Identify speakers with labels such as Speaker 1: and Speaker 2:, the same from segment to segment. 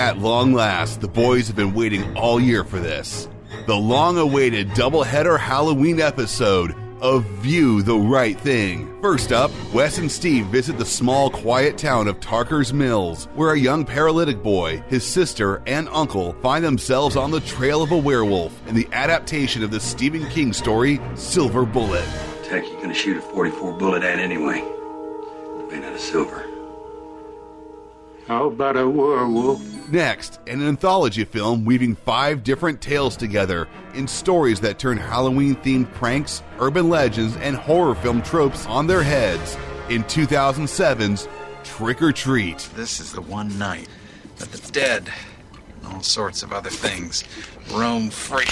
Speaker 1: At long last, the boys have been waiting all year for this. The long-awaited doubleheader Halloween episode of View the Right Thing. First up, Wes and Steve visit the small, quiet town of Tarker's Mills, where a young paralytic boy, his sister, and uncle find themselves on the trail of a werewolf in the adaptation of the Stephen King story, Silver Bullet.
Speaker 2: What the heck you gonna shoot a .44 bullet at anyway? Made out of silver.
Speaker 3: How about a werewolf?
Speaker 1: Next, an anthology film weaving 5 different tales together in stories that turn Halloween-themed pranks, urban legends, and horror film tropes on their heads in 2007's Trick or Treat.
Speaker 4: This is the one night that the dead and all sorts of other things roam free.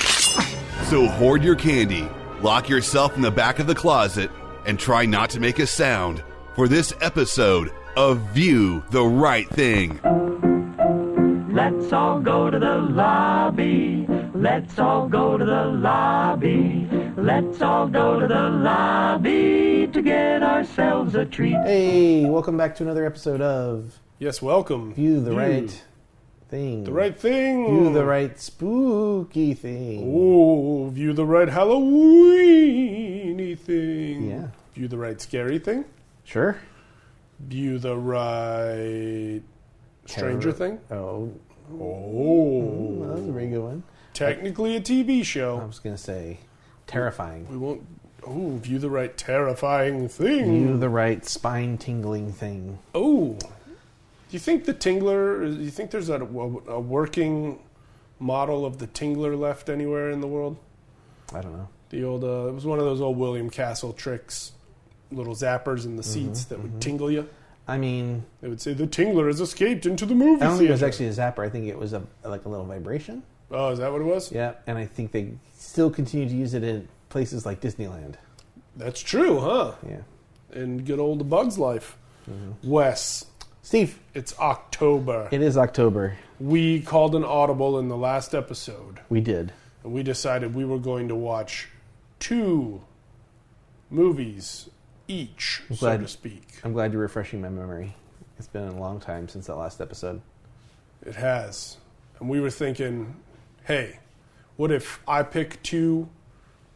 Speaker 1: So hoard your candy, lock yourself in the back of the closet, and try not to make a sound for this episode of View the Right Thing.
Speaker 5: Let's all go to the lobby. Let's all go to the lobby. Let's all go to the lobby to get ourselves a treat.
Speaker 6: Hey, welcome back to another episode of
Speaker 7: Yes, welcome.
Speaker 6: View the Right Thing.
Speaker 7: The right thing.
Speaker 6: View the right spooky thing.
Speaker 7: Oh, view the right Halloweeny thing.
Speaker 6: Yeah.
Speaker 7: View the right scary thing.
Speaker 6: Sure.
Speaker 7: View the right stranger thing.
Speaker 6: Oh.
Speaker 7: Oh.
Speaker 6: That was a very good one.
Speaker 7: Technically a TV show.
Speaker 6: I was going to say terrifying.
Speaker 7: We won't. Oh, view the right terrifying thing.
Speaker 6: View the right spine-tingling thing.
Speaker 7: Oh. Do you think the Tingler, do you think there's a working model of the Tingler left anywhere in the world?
Speaker 6: I don't know.
Speaker 7: The old, it was one of those old William Castle tricks, little zappers in the seats that would tingle you.
Speaker 6: I mean,
Speaker 7: They would say, the Tingler has escaped into the movie
Speaker 6: I don't think it was
Speaker 7: theater."
Speaker 6: actually a zapper. I think it was like a little vibration.
Speaker 7: Oh, is that what it was?
Speaker 6: Yeah, and I think they still continue to use it in places like Disneyland.
Speaker 7: That's true, huh?
Speaker 6: Yeah.
Speaker 7: In good old Bug's Life. Wes,
Speaker 6: Steve,
Speaker 7: it's October.
Speaker 6: it is October.
Speaker 7: We called an audible in the last episode,
Speaker 6: We did.
Speaker 7: and we decided we were going to watch 2 movies each, so
Speaker 6: glad-
Speaker 7: to speak.
Speaker 6: I'm glad you're refreshing my memory. It's been a long time since that last episode.
Speaker 7: It has. And we were thinking, hey, what if I pick 2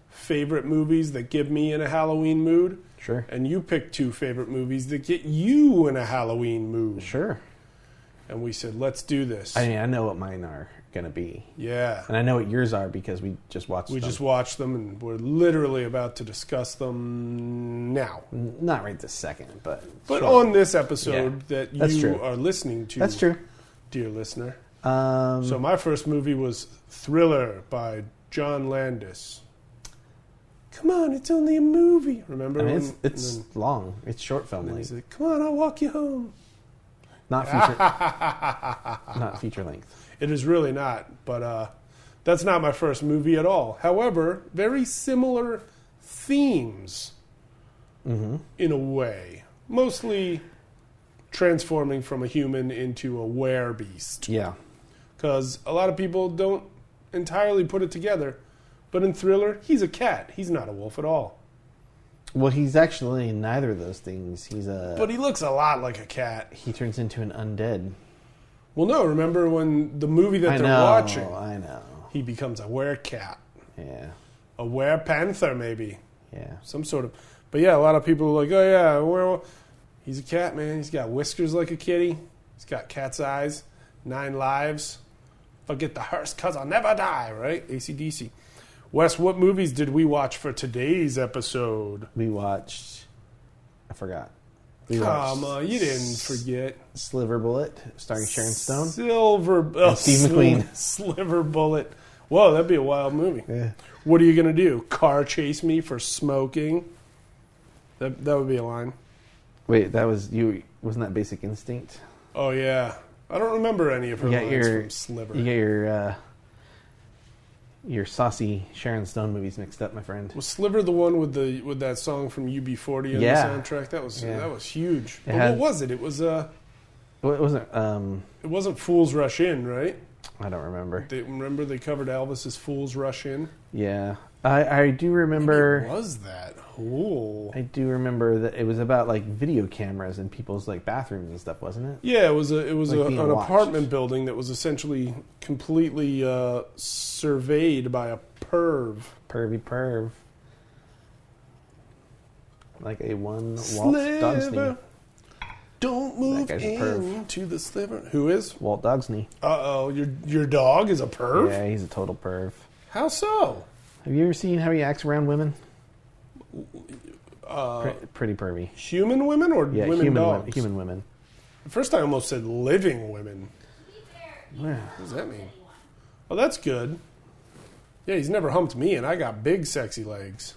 Speaker 7: favorite movies that get me in a Halloween mood,
Speaker 6: Sure.
Speaker 7: and you pick 2 favorite movies that get you in a Halloween mood?
Speaker 6: Sure.
Speaker 7: And we said, let's do this.
Speaker 6: I mean, I know what mine are going to be.
Speaker 7: Yeah.
Speaker 6: And I know what yours are because we just watched them.
Speaker 7: We just watched them, and we're literally about to discuss them now.
Speaker 6: Not right this second, but...
Speaker 7: But
Speaker 6: sure.
Speaker 7: on this episode that
Speaker 6: That's
Speaker 7: you
Speaker 6: true.
Speaker 7: are listening to,
Speaker 6: That's true.
Speaker 7: dear listener.
Speaker 6: Um,
Speaker 7: So my first movie was Thriller by John Landis. Come on, it's only a movie. Remember?
Speaker 6: I mean,
Speaker 7: when,
Speaker 6: it's
Speaker 7: and
Speaker 6: long. It's short film
Speaker 7: then he
Speaker 6: length.
Speaker 7: said, "Come on, I'll walk you home."
Speaker 6: Not feature, not feature length.
Speaker 7: It is really not, but that's not my first movie at all. However, very similar themes in a way. Mostly transforming from a human into a werebeast.
Speaker 6: Yeah.
Speaker 7: Because a lot of people don't entirely put it together. But in Thriller, he's a cat. He's not a wolf at all.
Speaker 6: Well, he's actually neither of those things. He's a...
Speaker 7: But he looks a lot like a cat.
Speaker 6: He turns into an undead.
Speaker 7: Well, no, remember when the movie that they're watching,
Speaker 6: I know.
Speaker 7: he becomes a werecat.
Speaker 6: Yeah.
Speaker 7: A werepanther, maybe.
Speaker 6: Yeah.
Speaker 7: Some sort of... But yeah, a lot of people are like, oh yeah, a werewolf. He's a cat, man. He's got whiskers like a kitty. He's got cat's eyes. 9 lives. Forget the hearse, cause I'll never die, right? AC/DC. Wes, what movies did we watch for today's episode?
Speaker 6: We watched... I forgot.
Speaker 7: Come on, you didn't forget.
Speaker 6: Sliver Bullet, starring Sharon Stone.
Speaker 7: Steve
Speaker 6: McQueen.
Speaker 7: Sliver Bullet. Whoa, that'd be a wild movie.
Speaker 6: Yeah.
Speaker 7: What are you going to do? Car chase me for smoking? That would be a line.
Speaker 6: Wait, that was you. Wasn't that Basic Instinct?
Speaker 7: Oh, yeah. I don't remember any of her lines from Sliver.
Speaker 6: You get your saucy Sharon Stone movies mixed up, my friend.
Speaker 7: Was Sliver the one with that song from UB40 on the soundtrack? That was huge. But what was it? It was
Speaker 6: Well, it wasn't.
Speaker 7: it wasn't Fools Rush In, right?
Speaker 6: I don't remember.
Speaker 7: Remember they covered Elvis's Fools Rush In?
Speaker 6: Yeah, I do remember.
Speaker 7: Maybe it was that? Ooh.
Speaker 6: I do remember that it was about like video cameras in people's like bathrooms and stuff, wasn't it?
Speaker 7: Yeah, it was
Speaker 6: Like being
Speaker 7: an
Speaker 6: watched.
Speaker 7: apartment building that was essentially completely surveyed by a perv.
Speaker 6: Pervy perv. Like a one Walt Dogsney.
Speaker 7: Don't move
Speaker 6: guy's a perv.
Speaker 7: into the sliver. Who is?
Speaker 6: Walt Dogsney.
Speaker 7: Uh-oh, your dog is a perv?
Speaker 6: Yeah, he's a total perv.
Speaker 7: How so?
Speaker 6: Have you ever seen how he acts around women? Pretty pervy.
Speaker 7: Human women or
Speaker 6: Yeah,
Speaker 7: women dogs?
Speaker 6: human women.
Speaker 7: At first I almost said living women.
Speaker 6: Yeah.
Speaker 7: What does that mean? Oh, that's good. Yeah, he's never humped me, and I got big, sexy legs.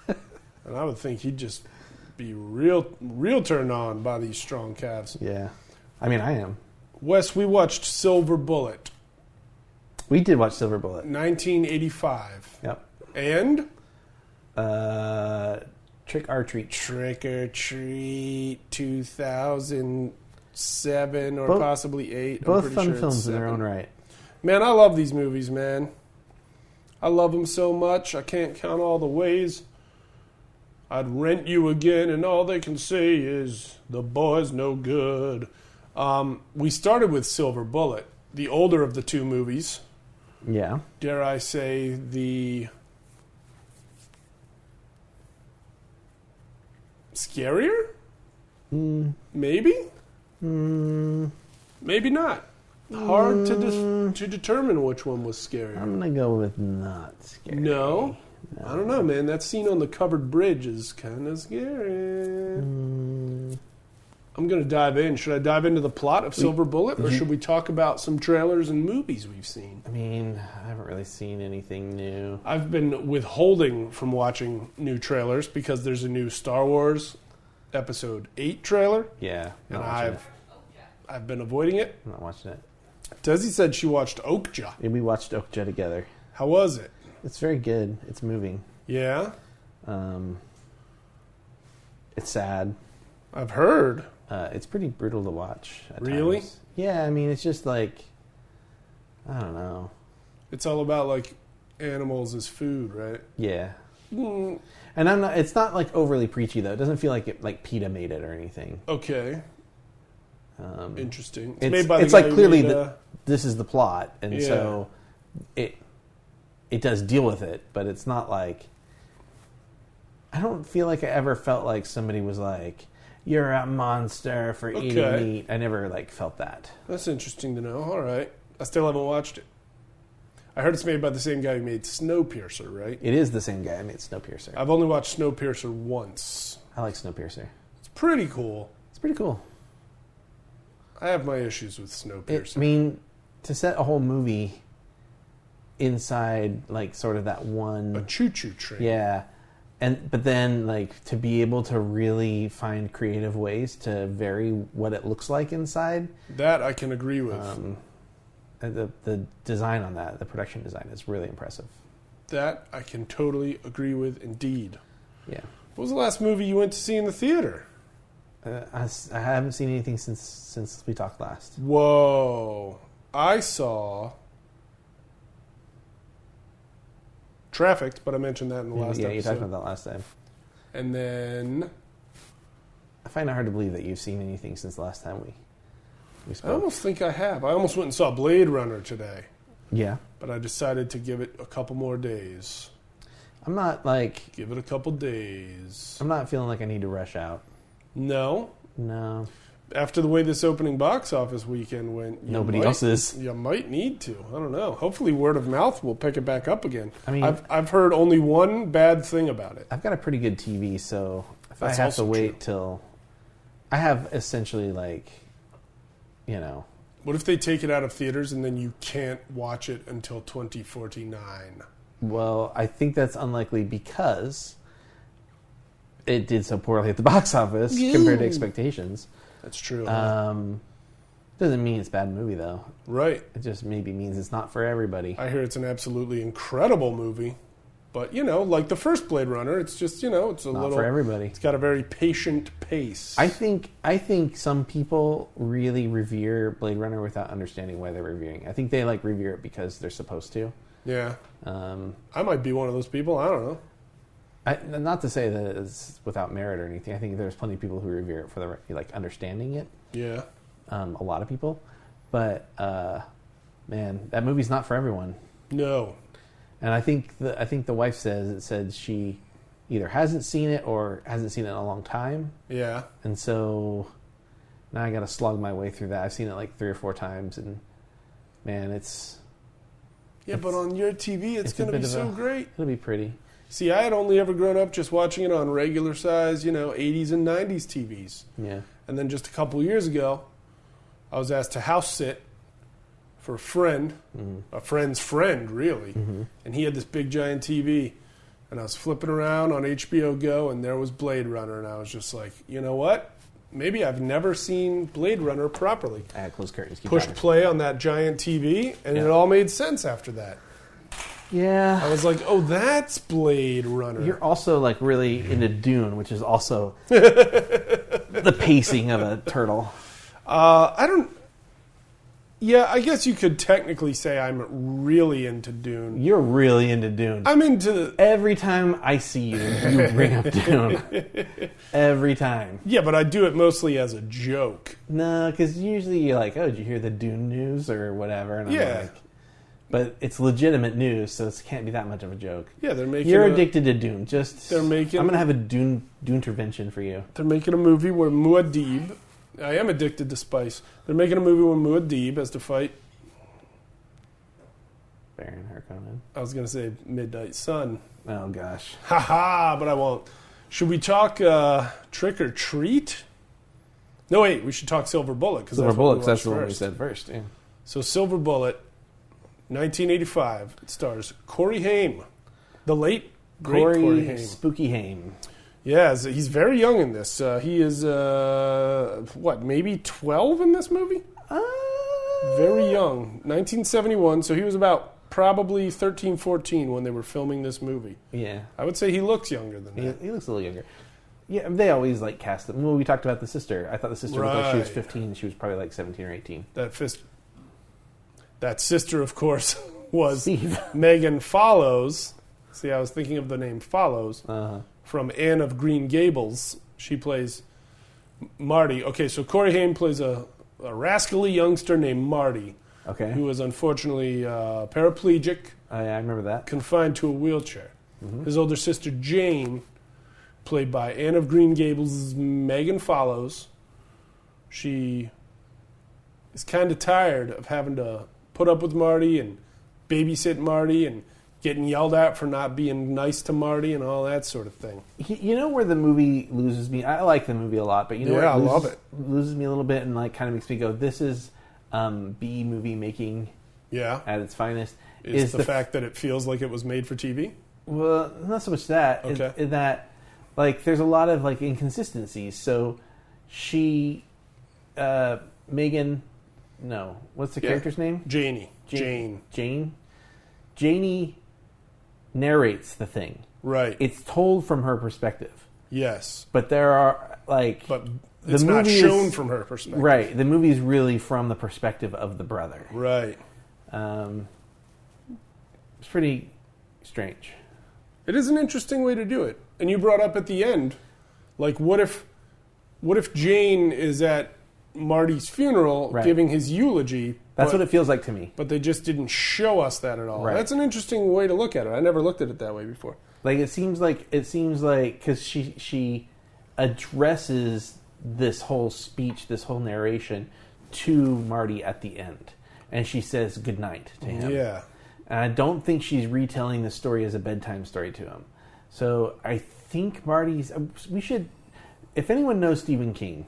Speaker 7: And I would think he'd just be real turned on by these strong calves.
Speaker 6: Yeah. I mean, I am.
Speaker 7: Wes, we watched Silver Bullet,
Speaker 6: We did watch Silver Bullet.
Speaker 7: 1985.
Speaker 6: Yep.
Speaker 7: And
Speaker 6: Trick or Treat.
Speaker 7: Trick or Treat 2007 or
Speaker 6: Both-
Speaker 7: possibly 8. I'm
Speaker 6: Both
Speaker 7: pretty
Speaker 6: fun
Speaker 7: sure it's
Speaker 6: films in their
Speaker 7: 7.
Speaker 6: own right.
Speaker 7: Man, I love these movies, man. I love them so much. I can't count all the ways I'd rent you again, and all they can say is the boy's no good. We started with Silver Bullet, the older of the two movies.
Speaker 6: Yeah.
Speaker 7: Dare I say the scarier? Maybe? Maybe not. Hard to determine which one was scarier.
Speaker 6: I'm going to go with not scary.
Speaker 7: No? I don't know, man. That scene on the covered bridge is kind of scary. I'm going to dive in. Should I dive into the plot of Silver Bullet, or should we talk about some trailers and movies we've seen?
Speaker 6: I mean, I haven't really seen anything new.
Speaker 7: I've been withholding from watching new trailers because there's a new Star Wars Episode 8 trailer,
Speaker 6: Yeah.
Speaker 7: and
Speaker 6: Not watching
Speaker 7: I've been avoiding it.
Speaker 6: I'm not watching it.
Speaker 7: Desi said she watched Okja.
Speaker 6: Yeah, we watched Okja together.
Speaker 7: How was it?
Speaker 6: It's very good. It's moving.
Speaker 7: Yeah?
Speaker 6: It's sad.
Speaker 7: I've heard.
Speaker 6: It's pretty brutal to watch. At
Speaker 7: Really?
Speaker 6: times. Yeah, I mean, it's just like, I don't know.
Speaker 7: It's all about, like, animals as food, right?
Speaker 6: Yeah. And I'm not. It's not like overly preachy though. It doesn't feel like PETA made it or anything.
Speaker 7: Okay. Interesting.
Speaker 6: It's
Speaker 7: made by the
Speaker 6: it's
Speaker 7: guy
Speaker 6: like
Speaker 7: who
Speaker 6: clearly
Speaker 7: made,
Speaker 6: that this is the plot, and
Speaker 7: Yeah.
Speaker 6: so it does deal with it, but it's not like. I don't feel like I ever felt like somebody was like, "You're a monster for eating
Speaker 7: Okay.
Speaker 6: meat." I never like felt that.
Speaker 7: That's interesting to know. All right. I still haven't watched it. I heard it's made by the same guy who made Snowpiercer, right?
Speaker 6: It is the same guy. I made Snowpiercer.
Speaker 7: I've only watched Snowpiercer once.
Speaker 6: I like Snowpiercer.
Speaker 7: It's pretty cool.
Speaker 6: It's pretty cool.
Speaker 7: I have my issues with Snowpiercer.
Speaker 6: I mean, to set a whole movie inside like sort of that one
Speaker 7: a choo-choo train.
Speaker 6: Yeah. But then like to be able to really find creative ways to vary what it looks like inside.
Speaker 7: That I can agree with.
Speaker 6: The design on that, the production design is really impressive.
Speaker 7: That I can totally agree with indeed.
Speaker 6: Yeah.
Speaker 7: What was the last movie you went to see in the theater?
Speaker 6: I haven't seen anything since we talked last.
Speaker 7: Whoa. I saw Trafficked, but I mentioned that in the last
Speaker 6: Yeah,
Speaker 7: episode.
Speaker 6: you talked about that last time.
Speaker 7: And then
Speaker 6: I find it hard to believe that you've seen anything since the last time we
Speaker 7: I
Speaker 6: spoke.
Speaker 7: almost think I have. I almost went and saw Blade Runner today,
Speaker 6: Yeah.
Speaker 7: but I decided to give it a couple more days.
Speaker 6: I'm not like
Speaker 7: Give it a couple days.
Speaker 6: I'm not feeling like I need to rush out.
Speaker 7: No.
Speaker 6: No.
Speaker 7: After the way this opening box office weekend went,
Speaker 6: Nobody else is.
Speaker 7: You might need to. I don't know. Hopefully, word of mouth will pick it back up again.
Speaker 6: I mean,
Speaker 7: I've heard only one bad thing about it.
Speaker 6: I've got a pretty good TV, so if
Speaker 7: That's
Speaker 6: I have to
Speaker 7: also
Speaker 6: wait
Speaker 7: true.
Speaker 6: till I have essentially like, you know,
Speaker 7: What if they take it out of theaters and then you can't watch it until 2049?
Speaker 6: well, I think that's unlikely because it did so poorly at the box office compared to expectations.
Speaker 7: That's true.
Speaker 6: Doesn't mean it's a bad movie though.
Speaker 7: Right.
Speaker 6: It just maybe means it's not for everybody.
Speaker 7: I hear it's an absolutely incredible movie. But, like the first Blade Runner, it's just, it's a
Speaker 6: Not
Speaker 7: little...
Speaker 6: for everybody.
Speaker 7: It's got a very patient pace.
Speaker 6: I think some people really revere Blade Runner without understanding why they're reviewing. I think they like revere it because they're supposed to.
Speaker 7: Yeah.
Speaker 6: Um,
Speaker 7: I might be one of those people. I don't know.
Speaker 6: Not to say that it's without merit or anything. I think there's plenty of people who revere it for the like understanding it.
Speaker 7: Yeah.
Speaker 6: A lot of people, but man, that movie's not for everyone.
Speaker 7: No.
Speaker 6: And I think the wife said she either hasn't seen it or hasn't seen it in a long time.
Speaker 7: Yeah.
Speaker 6: And so now I got to slog my way through that. I've seen it like 3 or 4 times, and man,
Speaker 7: but on your TV, it's going to be so great.
Speaker 6: It'll be pretty.
Speaker 7: See, I had only ever grown up just watching it on regular size, 80s and 90s TVs.
Speaker 6: Yeah.
Speaker 7: And then just a couple years ago, I was asked to house sit for a friend, a friend's friend, really. Mm-hmm. And he had this big giant TV. And I was flipping around on HBO Go, and there was Blade Runner. And I was just like, you know what? Maybe I've never seen Blade Runner properly.
Speaker 6: I had closed curtains.
Speaker 7: Pushed play on that giant TV, and it all made sense after that.
Speaker 6: Yeah.
Speaker 7: I was like, oh, that's Blade Runner.
Speaker 6: You're also like really into Dune, which is also the pacing of a turtle.
Speaker 7: I guess you could technically say I'm really into Dune.
Speaker 6: You're really into Dune.
Speaker 7: I'm into...
Speaker 6: Every time I see you, you bring up Dune. Every time.
Speaker 7: Yeah, but I do it mostly as a joke.
Speaker 6: No, because usually you're like, oh, did you hear the Dune news or whatever? And I'm like, but it's legitimate news, so it can't be that much of a joke.
Speaker 7: Yeah, they're making...
Speaker 6: You're addicted to Dune. I'm going
Speaker 7: to
Speaker 6: have a Dune intervention for you.
Speaker 7: They're making a movie where Muad'Dib... I am addicted to spice. They're making a movie where Muad'Dib has to fight...
Speaker 6: Baron Harkonnen.
Speaker 7: I was going to say Midnight Sun.
Speaker 6: Oh, gosh.
Speaker 7: Ha-ha, but I won't. Should we talk Trick or Treat? No, wait, we should talk Silver Bullet.
Speaker 6: Silver Bullet, that's the one we said first. Yeah.
Speaker 7: So Silver Bullet, 1985. It stars Corey Haim, the late, great Corey Haim.
Speaker 6: Spooky Haim.
Speaker 7: Yeah, he's very young in this. He is, maybe 12 in this movie? Very young. 1971, so he was about probably 13, 14 when they were filming this movie.
Speaker 6: Yeah.
Speaker 7: I would say he looks younger than that.
Speaker 6: He looks a little younger. Yeah, they always like cast him. Well, we talked about the sister. I thought the sister looked like she was 15. She was probably like 17 or 18.
Speaker 7: That sister, of course, was
Speaker 6: Steve.
Speaker 7: Megan Follows. See, I was thinking of the name Follows. From Anne of Green Gables. She plays Marty. Okay, so Corey Haim plays a rascally youngster named Marty.
Speaker 6: Okay.
Speaker 7: Who is unfortunately paraplegic.
Speaker 6: I remember that.
Speaker 7: Confined to a wheelchair. Mm-hmm. His older sister Jane, played by Anne of Green Gables' Megan Follows. She is kind of tired of having to put up with Marty and babysit Marty and getting yelled at for not being nice to Marty and all that sort of thing.
Speaker 6: You know where the movie loses me? I like the movie a lot, but you know where
Speaker 7: I love it.
Speaker 6: Loses me a little bit and like kind of makes me go, this is B movie making at its finest.
Speaker 7: Is the fact that it feels like it was made for TV?
Speaker 6: Well, not so much that.
Speaker 7: Okay.
Speaker 6: Is that like there's a lot of like inconsistencies. So she, Megan, no, what's the character's name?
Speaker 7: Janie.
Speaker 6: Janie narrates the thing.
Speaker 7: Right.
Speaker 6: It's told from her perspective.
Speaker 7: Yes.
Speaker 6: But there are like
Speaker 7: but it's not shown from her perspective.
Speaker 6: Right. The movie is really from the perspective of the brother.
Speaker 7: Right.
Speaker 6: It's pretty strange.
Speaker 7: It is an interesting way to do it. And you brought up at the end, like what if Jane is at Marty's funeral giving his eulogy?
Speaker 6: That's what it feels like to me.
Speaker 7: But they just didn't show us that at all. Right. That's an interesting way to look at it. I never looked at it that way before.
Speaker 6: Like it seems like because she addresses this whole speech, this whole narration to Marty at the end, and she says goodnight to him.
Speaker 7: Yeah.
Speaker 6: And I don't think she's retelling the story as a bedtime story to him. So I think we should, if anyone knows Stephen King,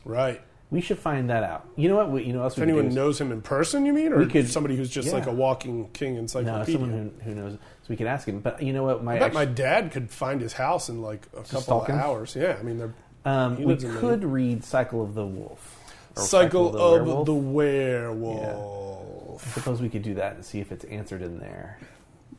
Speaker 7: right.
Speaker 6: We should find that out. You know what?
Speaker 7: If anyone knows him in person, you mean? Or somebody who's just like a walking King encyclopedia?
Speaker 6: No, someone who knows. So we could ask him. But you know what?
Speaker 7: I bet my dad could find his house in like a couple of hours. Yeah, I mean,
Speaker 6: we could read Cycle of the Wolf.
Speaker 7: Cycle of the Werewolf.
Speaker 6: Yeah. I suppose we could do that and see if it's answered in there.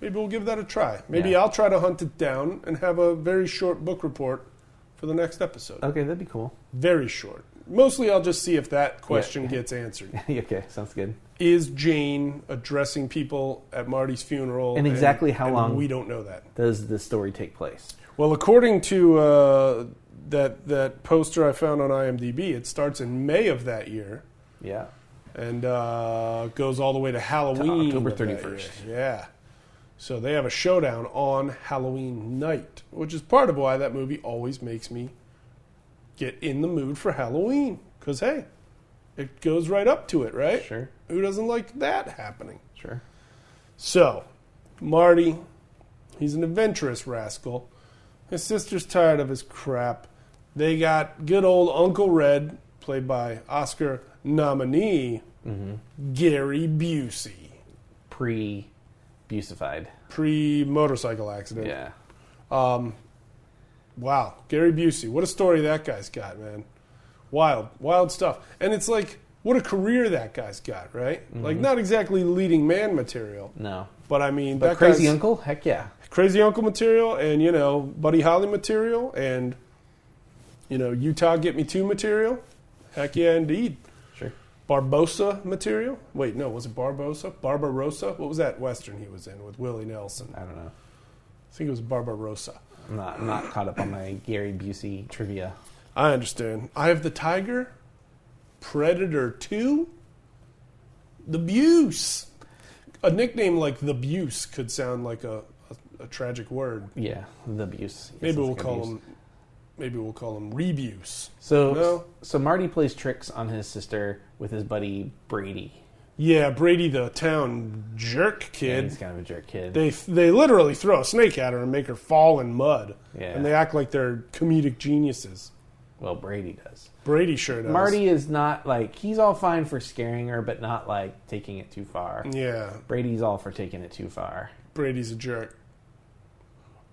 Speaker 7: Maybe we'll give that a try. Maybe I'll try to hunt it down and have a very short book report for the next episode.
Speaker 6: Okay, that'd be cool.
Speaker 7: Very short. Mostly I'll just see if that question gets answered.
Speaker 6: Okay, sounds good.
Speaker 7: Is Jane addressing people at Marty's funeral?
Speaker 6: And exactly how
Speaker 7: and
Speaker 6: long
Speaker 7: we don't know that.
Speaker 6: does the story take place?
Speaker 7: Well, according to that poster I found on IMDb, it starts in May of that year.
Speaker 6: Yeah.
Speaker 7: And goes all the way to Halloween.
Speaker 6: October
Speaker 7: of that
Speaker 6: 31st.
Speaker 7: year. Yeah. So they have a showdown on Halloween night, which is part of why that movie always makes me get in the mood for Halloween. Because, hey, it goes right up to it, right?
Speaker 6: Sure.
Speaker 7: Who doesn't like that happening?
Speaker 6: Sure.
Speaker 7: So, Marty, he's an adventurous rascal. His sister's tired of his crap. They got good old Uncle Red, played by Oscar nominee Gary Busey.
Speaker 6: Pre-busified.
Speaker 7: Pre-motorcycle accident.
Speaker 6: Yeah.
Speaker 7: Wow. Gary Busey. What a story that guy's got, man. Wild stuff. And it's like, what a career that guy's got, right? Like, not exactly leading man material.
Speaker 6: No.
Speaker 7: But, I mean,
Speaker 6: But
Speaker 7: that
Speaker 6: Crazy
Speaker 7: guy's
Speaker 6: Uncle? Heck yeah.
Speaker 7: Crazy Uncle material and, Buddy Holly material and, Utah Get Me Too material. Heck yeah, indeed.
Speaker 6: Sure.
Speaker 7: Barbosa material. Wait, no, was it Barbosa? Barbarossa? What was that Western he was in with Willie Nelson?
Speaker 6: I don't know.
Speaker 7: I think it was Barbarossa.
Speaker 6: I'm not caught up on my Gary Busey trivia.
Speaker 7: I understand. Eye of the Tiger, Predator 2, The Buse. A nickname like The Buse could sound like a tragic word.
Speaker 6: Yeah, the abuse. Yes,
Speaker 7: Maybe we'll
Speaker 6: like
Speaker 7: call
Speaker 6: abuse.
Speaker 7: him. Maybe we'll call him Rebuse.
Speaker 6: So Marty plays tricks on his sister with his buddy Brady.
Speaker 7: Yeah, Brady the town jerk
Speaker 6: Yeah,
Speaker 7: kid.
Speaker 6: he's kind of a jerk kid.
Speaker 7: They literally throw a snake at her and make her fall in mud.
Speaker 6: Yeah.
Speaker 7: And they act like they're comedic geniuses.
Speaker 6: Well, Brady does.
Speaker 7: Brady sure does.
Speaker 6: Marty is not like, he's all fine for scaring her, but not like taking it too far.
Speaker 7: Yeah,
Speaker 6: Brady's all for taking it too far.
Speaker 7: Brady's a jerk.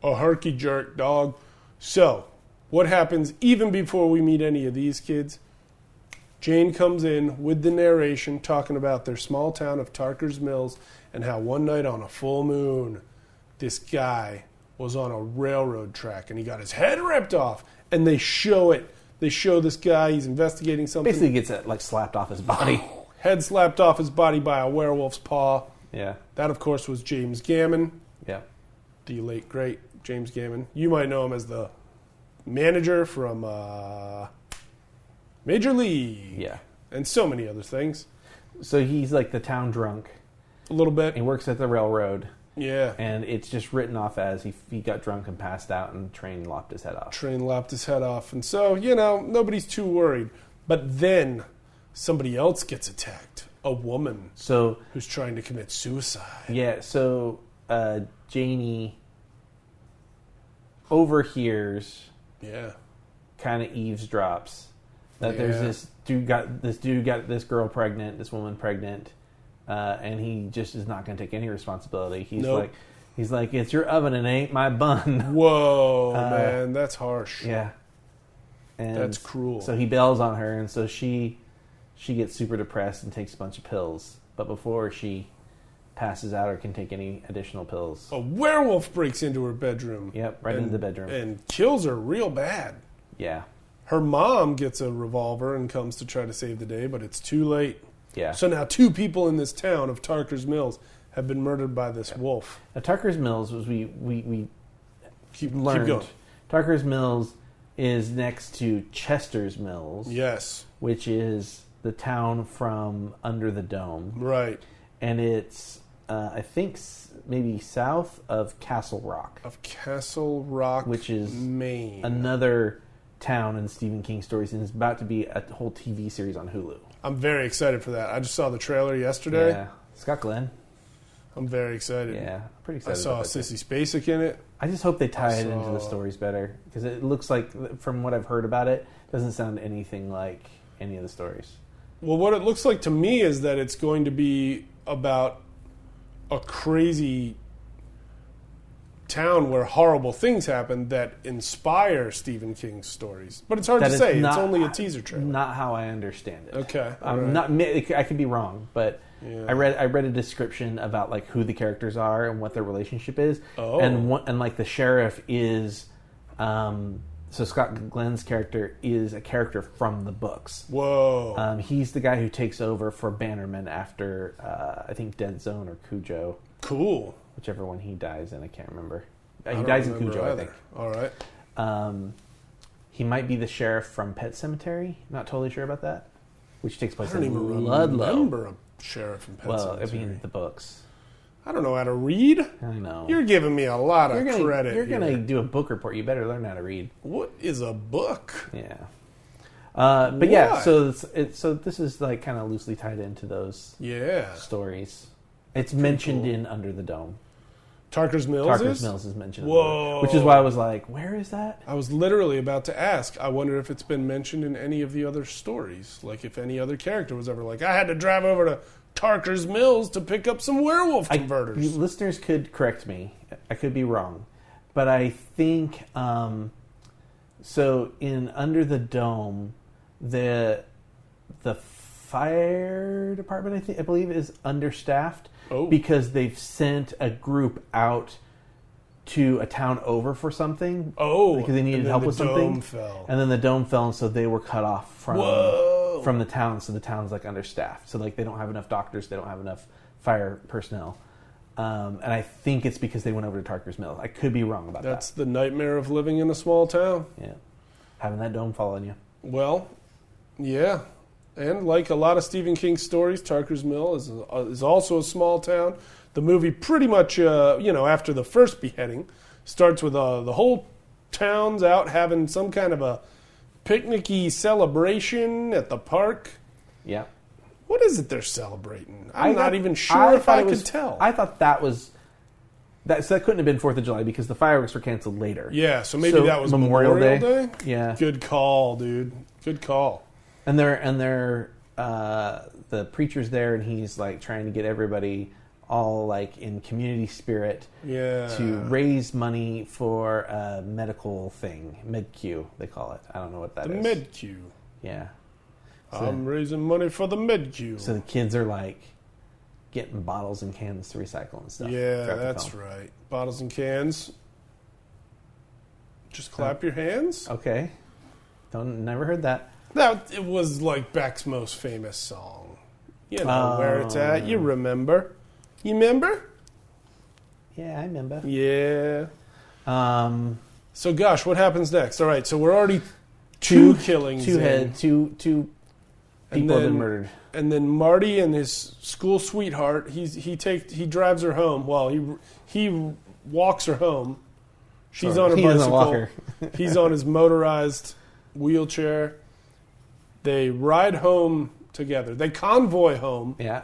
Speaker 7: A herky jerk, dog. So, what happens even before we meet any of these kids? Jane comes in with the narration talking about their small town of Tarker's Mills and how one night on a full moon, this guy was on a railroad track and he got his head ripped off. And they show it. They show this guy, he's investigating something.
Speaker 6: Basically gets it like slapped off his body.
Speaker 7: Head slapped off his body by a werewolf's paw.
Speaker 6: Yeah.
Speaker 7: That, of course, was James Gammon,
Speaker 6: Yeah.
Speaker 7: the late, great James Gammon. You might know him as the manager from Major League.
Speaker 6: Yeah.
Speaker 7: And so many other things.
Speaker 6: So he's like the town drunk.
Speaker 7: A little bit.
Speaker 6: He works at the railroad.
Speaker 7: Yeah.
Speaker 6: And it's just written off as he got drunk and passed out and the train lopped his head off.
Speaker 7: Train lopped his head off. And so, nobody's too worried. But then somebody else gets attacked. A woman
Speaker 6: So,
Speaker 7: who's trying to commit suicide.
Speaker 6: yeah, so Janie overhears,
Speaker 7: Yeah.
Speaker 6: kind of eavesdrops, that there's
Speaker 7: Yeah.
Speaker 6: this dude got this girl pregnant, this woman pregnant, and he just is not going to take any responsibility.
Speaker 7: Nope.
Speaker 6: He's like, it's your oven and it ain't my bun.
Speaker 7: Whoa, man, that's harsh.
Speaker 6: Yeah. And
Speaker 7: That's cruel.
Speaker 6: So he bails on her, and so she gets super depressed and takes a bunch of pills. But before she passes out or can take any additional pills,
Speaker 7: A werewolf breaks into her bedroom.
Speaker 6: yep, right into the bedroom.
Speaker 7: And kills her real bad.
Speaker 6: Yeah,
Speaker 7: Her mom gets a revolver and comes to try to save the day, but it's too late.
Speaker 6: yeah.
Speaker 7: So now 2 people in this town of Tarker's Mills have been murdered by this wolf.
Speaker 6: Now, Tucker's Mills was we
Speaker 7: Keep
Speaker 6: learned.
Speaker 7: going.
Speaker 6: Tucker's Mills is next to Chester's Mills,
Speaker 7: Yes,
Speaker 6: which is the town from under the dome,
Speaker 7: right.
Speaker 6: and it's I think maybe south of Castle Rock,
Speaker 7: Of Castle Rock,
Speaker 6: which is
Speaker 7: Maine.
Speaker 6: another town in Stephen King stories, and it's about to be a whole TV series on Hulu.
Speaker 7: I'm very excited for that. I just saw the trailer yesterday.
Speaker 6: Yeah, Scott Glenn.
Speaker 7: I'm very excited.
Speaker 6: Yeah, I'm pretty
Speaker 7: I
Speaker 6: excited.
Speaker 7: saw
Speaker 6: about that too.
Speaker 7: Sissy Spacek in it.
Speaker 6: I just hope they tie it
Speaker 7: I
Speaker 6: into the
Speaker 7: saw-
Speaker 6: stories better, because it looks like, from what I've heard about it, doesn't sound anything like any of the stories.
Speaker 7: Well, what it looks like to me is that it's going to be about a crazy town where horrible things happen that inspire Stephen King's stories. But it's hard
Speaker 6: That
Speaker 7: to
Speaker 6: is
Speaker 7: say. It's
Speaker 6: not-
Speaker 7: only a teaser trailer.
Speaker 6: Not how I understand it.
Speaker 7: Okay,
Speaker 6: I'm
Speaker 7: alright.
Speaker 6: not. I could be wrong, but
Speaker 7: Yeah.
Speaker 6: I read a description about like who the characters are and what their relationship is,
Speaker 7: Oh.
Speaker 6: and like the sheriff is So Scott Glenn's character is a character from the books.
Speaker 7: Whoa.
Speaker 6: He's the guy who takes over for Bannerman after, I think, Dead Zone or Cujo.
Speaker 7: Cool.
Speaker 6: Whichever one he dies in, I can't remember. He
Speaker 7: don't
Speaker 6: dies in
Speaker 7: remember
Speaker 6: Cujo,
Speaker 7: either.
Speaker 6: I think.
Speaker 7: All right.
Speaker 6: He might be the sheriff from Pet Sematary. Not totally sure about that. Which takes place
Speaker 7: I don't
Speaker 6: in
Speaker 7: even
Speaker 6: Ludlow.
Speaker 7: remember a sheriff in Pet
Speaker 6: Well, I
Speaker 7: Sematary.
Speaker 6: mean, the books.
Speaker 7: I don't know how to read.
Speaker 6: I know.
Speaker 7: You're giving me a lot of credit.
Speaker 6: You're
Speaker 7: here.
Speaker 6: going to do a book report. You better learn how to read.
Speaker 7: What is a book?
Speaker 6: Yeah. But yeah,
Speaker 7: Why?
Speaker 6: so so this is like kind of loosely tied into those
Speaker 7: Yeah.
Speaker 6: stories. It's mentioned
Speaker 7: cool.
Speaker 6: in Under the Dome.
Speaker 7: Tarker's Mills
Speaker 6: Tarker's
Speaker 7: is?
Speaker 6: Mills is mentioned.
Speaker 7: Whoa.
Speaker 6: Which is why I was like, where is that?
Speaker 7: I was literally about to ask. I wonder if it's been mentioned in any of the other stories. Like if any other character was ever like, I had to drive over to Tarker's Mills to pick up some werewolf converters.
Speaker 6: Listeners could correct me. I could be wrong. But I think, so in Under the Dome, the fire department, I believe, is understaffed because they've sent a group out to a town over for something. Because they needed help with something.
Speaker 7: Dome fell.
Speaker 6: And then the dome fell, and so they were cut off from the town. So the town's like understaffed. So like they don't have enough doctors. They don't have enough fire personnel. And I think it's because they went over to Tarker's Mill. I could be wrong about that.
Speaker 7: That's the nightmare of living in a small town.
Speaker 6: Yeah, having that dome fall on you.
Speaker 7: Well, yeah. And like a lot of Stephen King stories, Tarker's Mill is also a small town. The movie pretty much, after the first beheading, starts with the whole town's out having some kind of a picnicky celebration at the park.
Speaker 6: Yeah.
Speaker 7: What is it they're celebrating? I'm not even sure if I could tell.
Speaker 6: I thought that was... So that couldn't have been 4th of July because the fireworks were canceled later.
Speaker 7: Yeah, so maybe that was Memorial Day?
Speaker 6: Yeah.
Speaker 7: Good call, dude. Good call.
Speaker 6: And they're the preacher's there, and he's like trying to get everybody all like in community spirit to raise money for a medical thing, MedQ they call it. I don't know what that is.
Speaker 7: The MedQ.
Speaker 6: Yeah. So
Speaker 7: I'm raising money for the MedQ.
Speaker 6: So the kids are like getting bottles and cans to recycle and stuff.
Speaker 7: Yeah, that's right. Bottles and cans. Just clap your hands.
Speaker 6: Okay. Never heard that.
Speaker 7: That it was like Beck's most famous song. You know where it's at. You remember? You remember?
Speaker 6: Yeah, I remember.
Speaker 7: Yeah. So, gosh, what happens next? All right, so we're already
Speaker 6: two
Speaker 7: killings.
Speaker 6: Two people have been murdered.
Speaker 7: And then Marty and his school sweetheart, he drives her home. Well, he walks her home. She's on her bicycle.
Speaker 6: Doesn't walk her.
Speaker 7: He's on his motorized wheelchair. They ride home together. They convoy home.
Speaker 6: Yeah.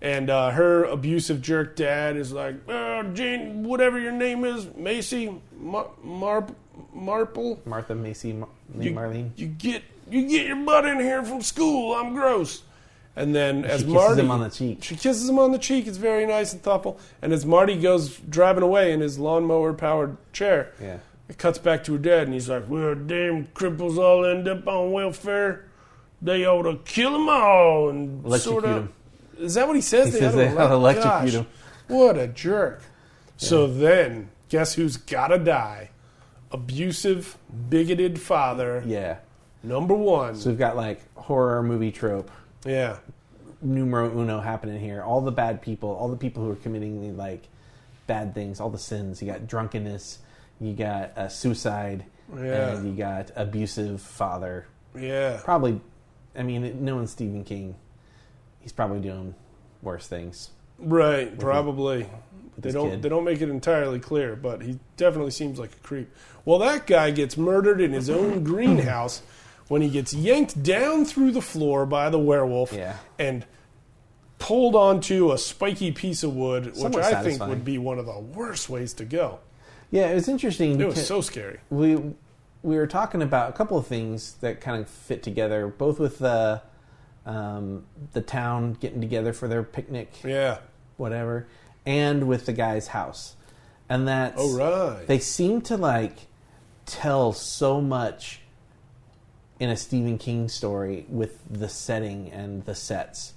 Speaker 7: And her abusive jerk dad is like, Jane, whatever your name is, Macy, Marple.
Speaker 6: Martha, Macy, Marlene.
Speaker 7: You get your butt in here from school. I'm gross. And then as
Speaker 6: she
Speaker 7: Marty...
Speaker 6: kisses him on the cheek.
Speaker 7: She kisses him on the cheek. It's very nice and thoughtful. And as Marty goes driving away in his lawnmower-powered chair, it cuts back to her dad, and he's like, well, damn cripples all end up on welfare. They ought to kill them all. And
Speaker 6: electrocute them.
Speaker 7: Is that what he says?
Speaker 6: He says they ought to electrocute
Speaker 7: Gosh,
Speaker 6: him.
Speaker 7: what a jerk. Yeah. So then, guess who's got to die? Abusive, bigoted father.
Speaker 6: Yeah.
Speaker 7: Number one.
Speaker 6: So we've got like horror movie trope.
Speaker 7: Yeah.
Speaker 6: Numero uno happening here. All the bad people, all the people who are committing like bad things, all the sins. You got drunkenness, you got suicide, and you got abusive father.
Speaker 7: Yeah.
Speaker 6: Probably, I mean, knowing Stephen King, he's probably doing worse things.
Speaker 7: Right, probably. They
Speaker 6: kid.
Speaker 7: don't make it entirely clear, but he definitely seems like a creep. Well, that guy gets murdered in his own greenhouse when he gets yanked down through the floor by the werewolf and pulled onto a spiky piece of wood, which I think would be one of the worst ways to go.
Speaker 6: Yeah, it was interesting.
Speaker 7: It was so scary.
Speaker 6: We were talking about a couple of things that kind of fit together, both with the town getting together for their picnic, whatever, and with the guy's house. And that's they seem to like tell so much in a Stephen King story with the setting and the sets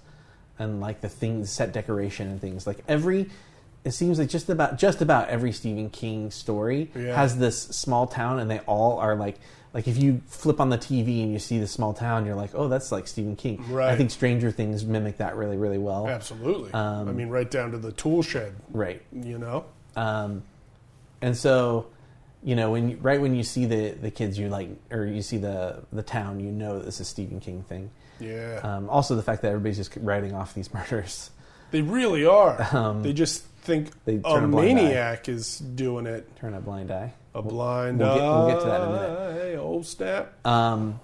Speaker 6: and like the set decoration and things. Like it seems like just about every Stephen King story has this small town, and they all are like if you flip on the TV and you see the small town, you're like, oh, that's like Stephen King.
Speaker 7: Right.
Speaker 6: I think Stranger Things mimic that really, really well.
Speaker 7: Absolutely. I mean, right down to the tool shed.
Speaker 6: Right.
Speaker 7: You know?
Speaker 6: And so, you know, when you see the kids, you like, or you see the town, you know this is a Stephen King thing.
Speaker 7: Yeah.
Speaker 6: Also, the fact that everybody's just writing off these murders.
Speaker 7: They really are. They just think
Speaker 6: they
Speaker 7: a maniac is doing it.
Speaker 6: Turn a blind eye.
Speaker 7: A blind eye.
Speaker 6: We'll get to that in a minute.
Speaker 7: Hey, old snap.
Speaker 6: And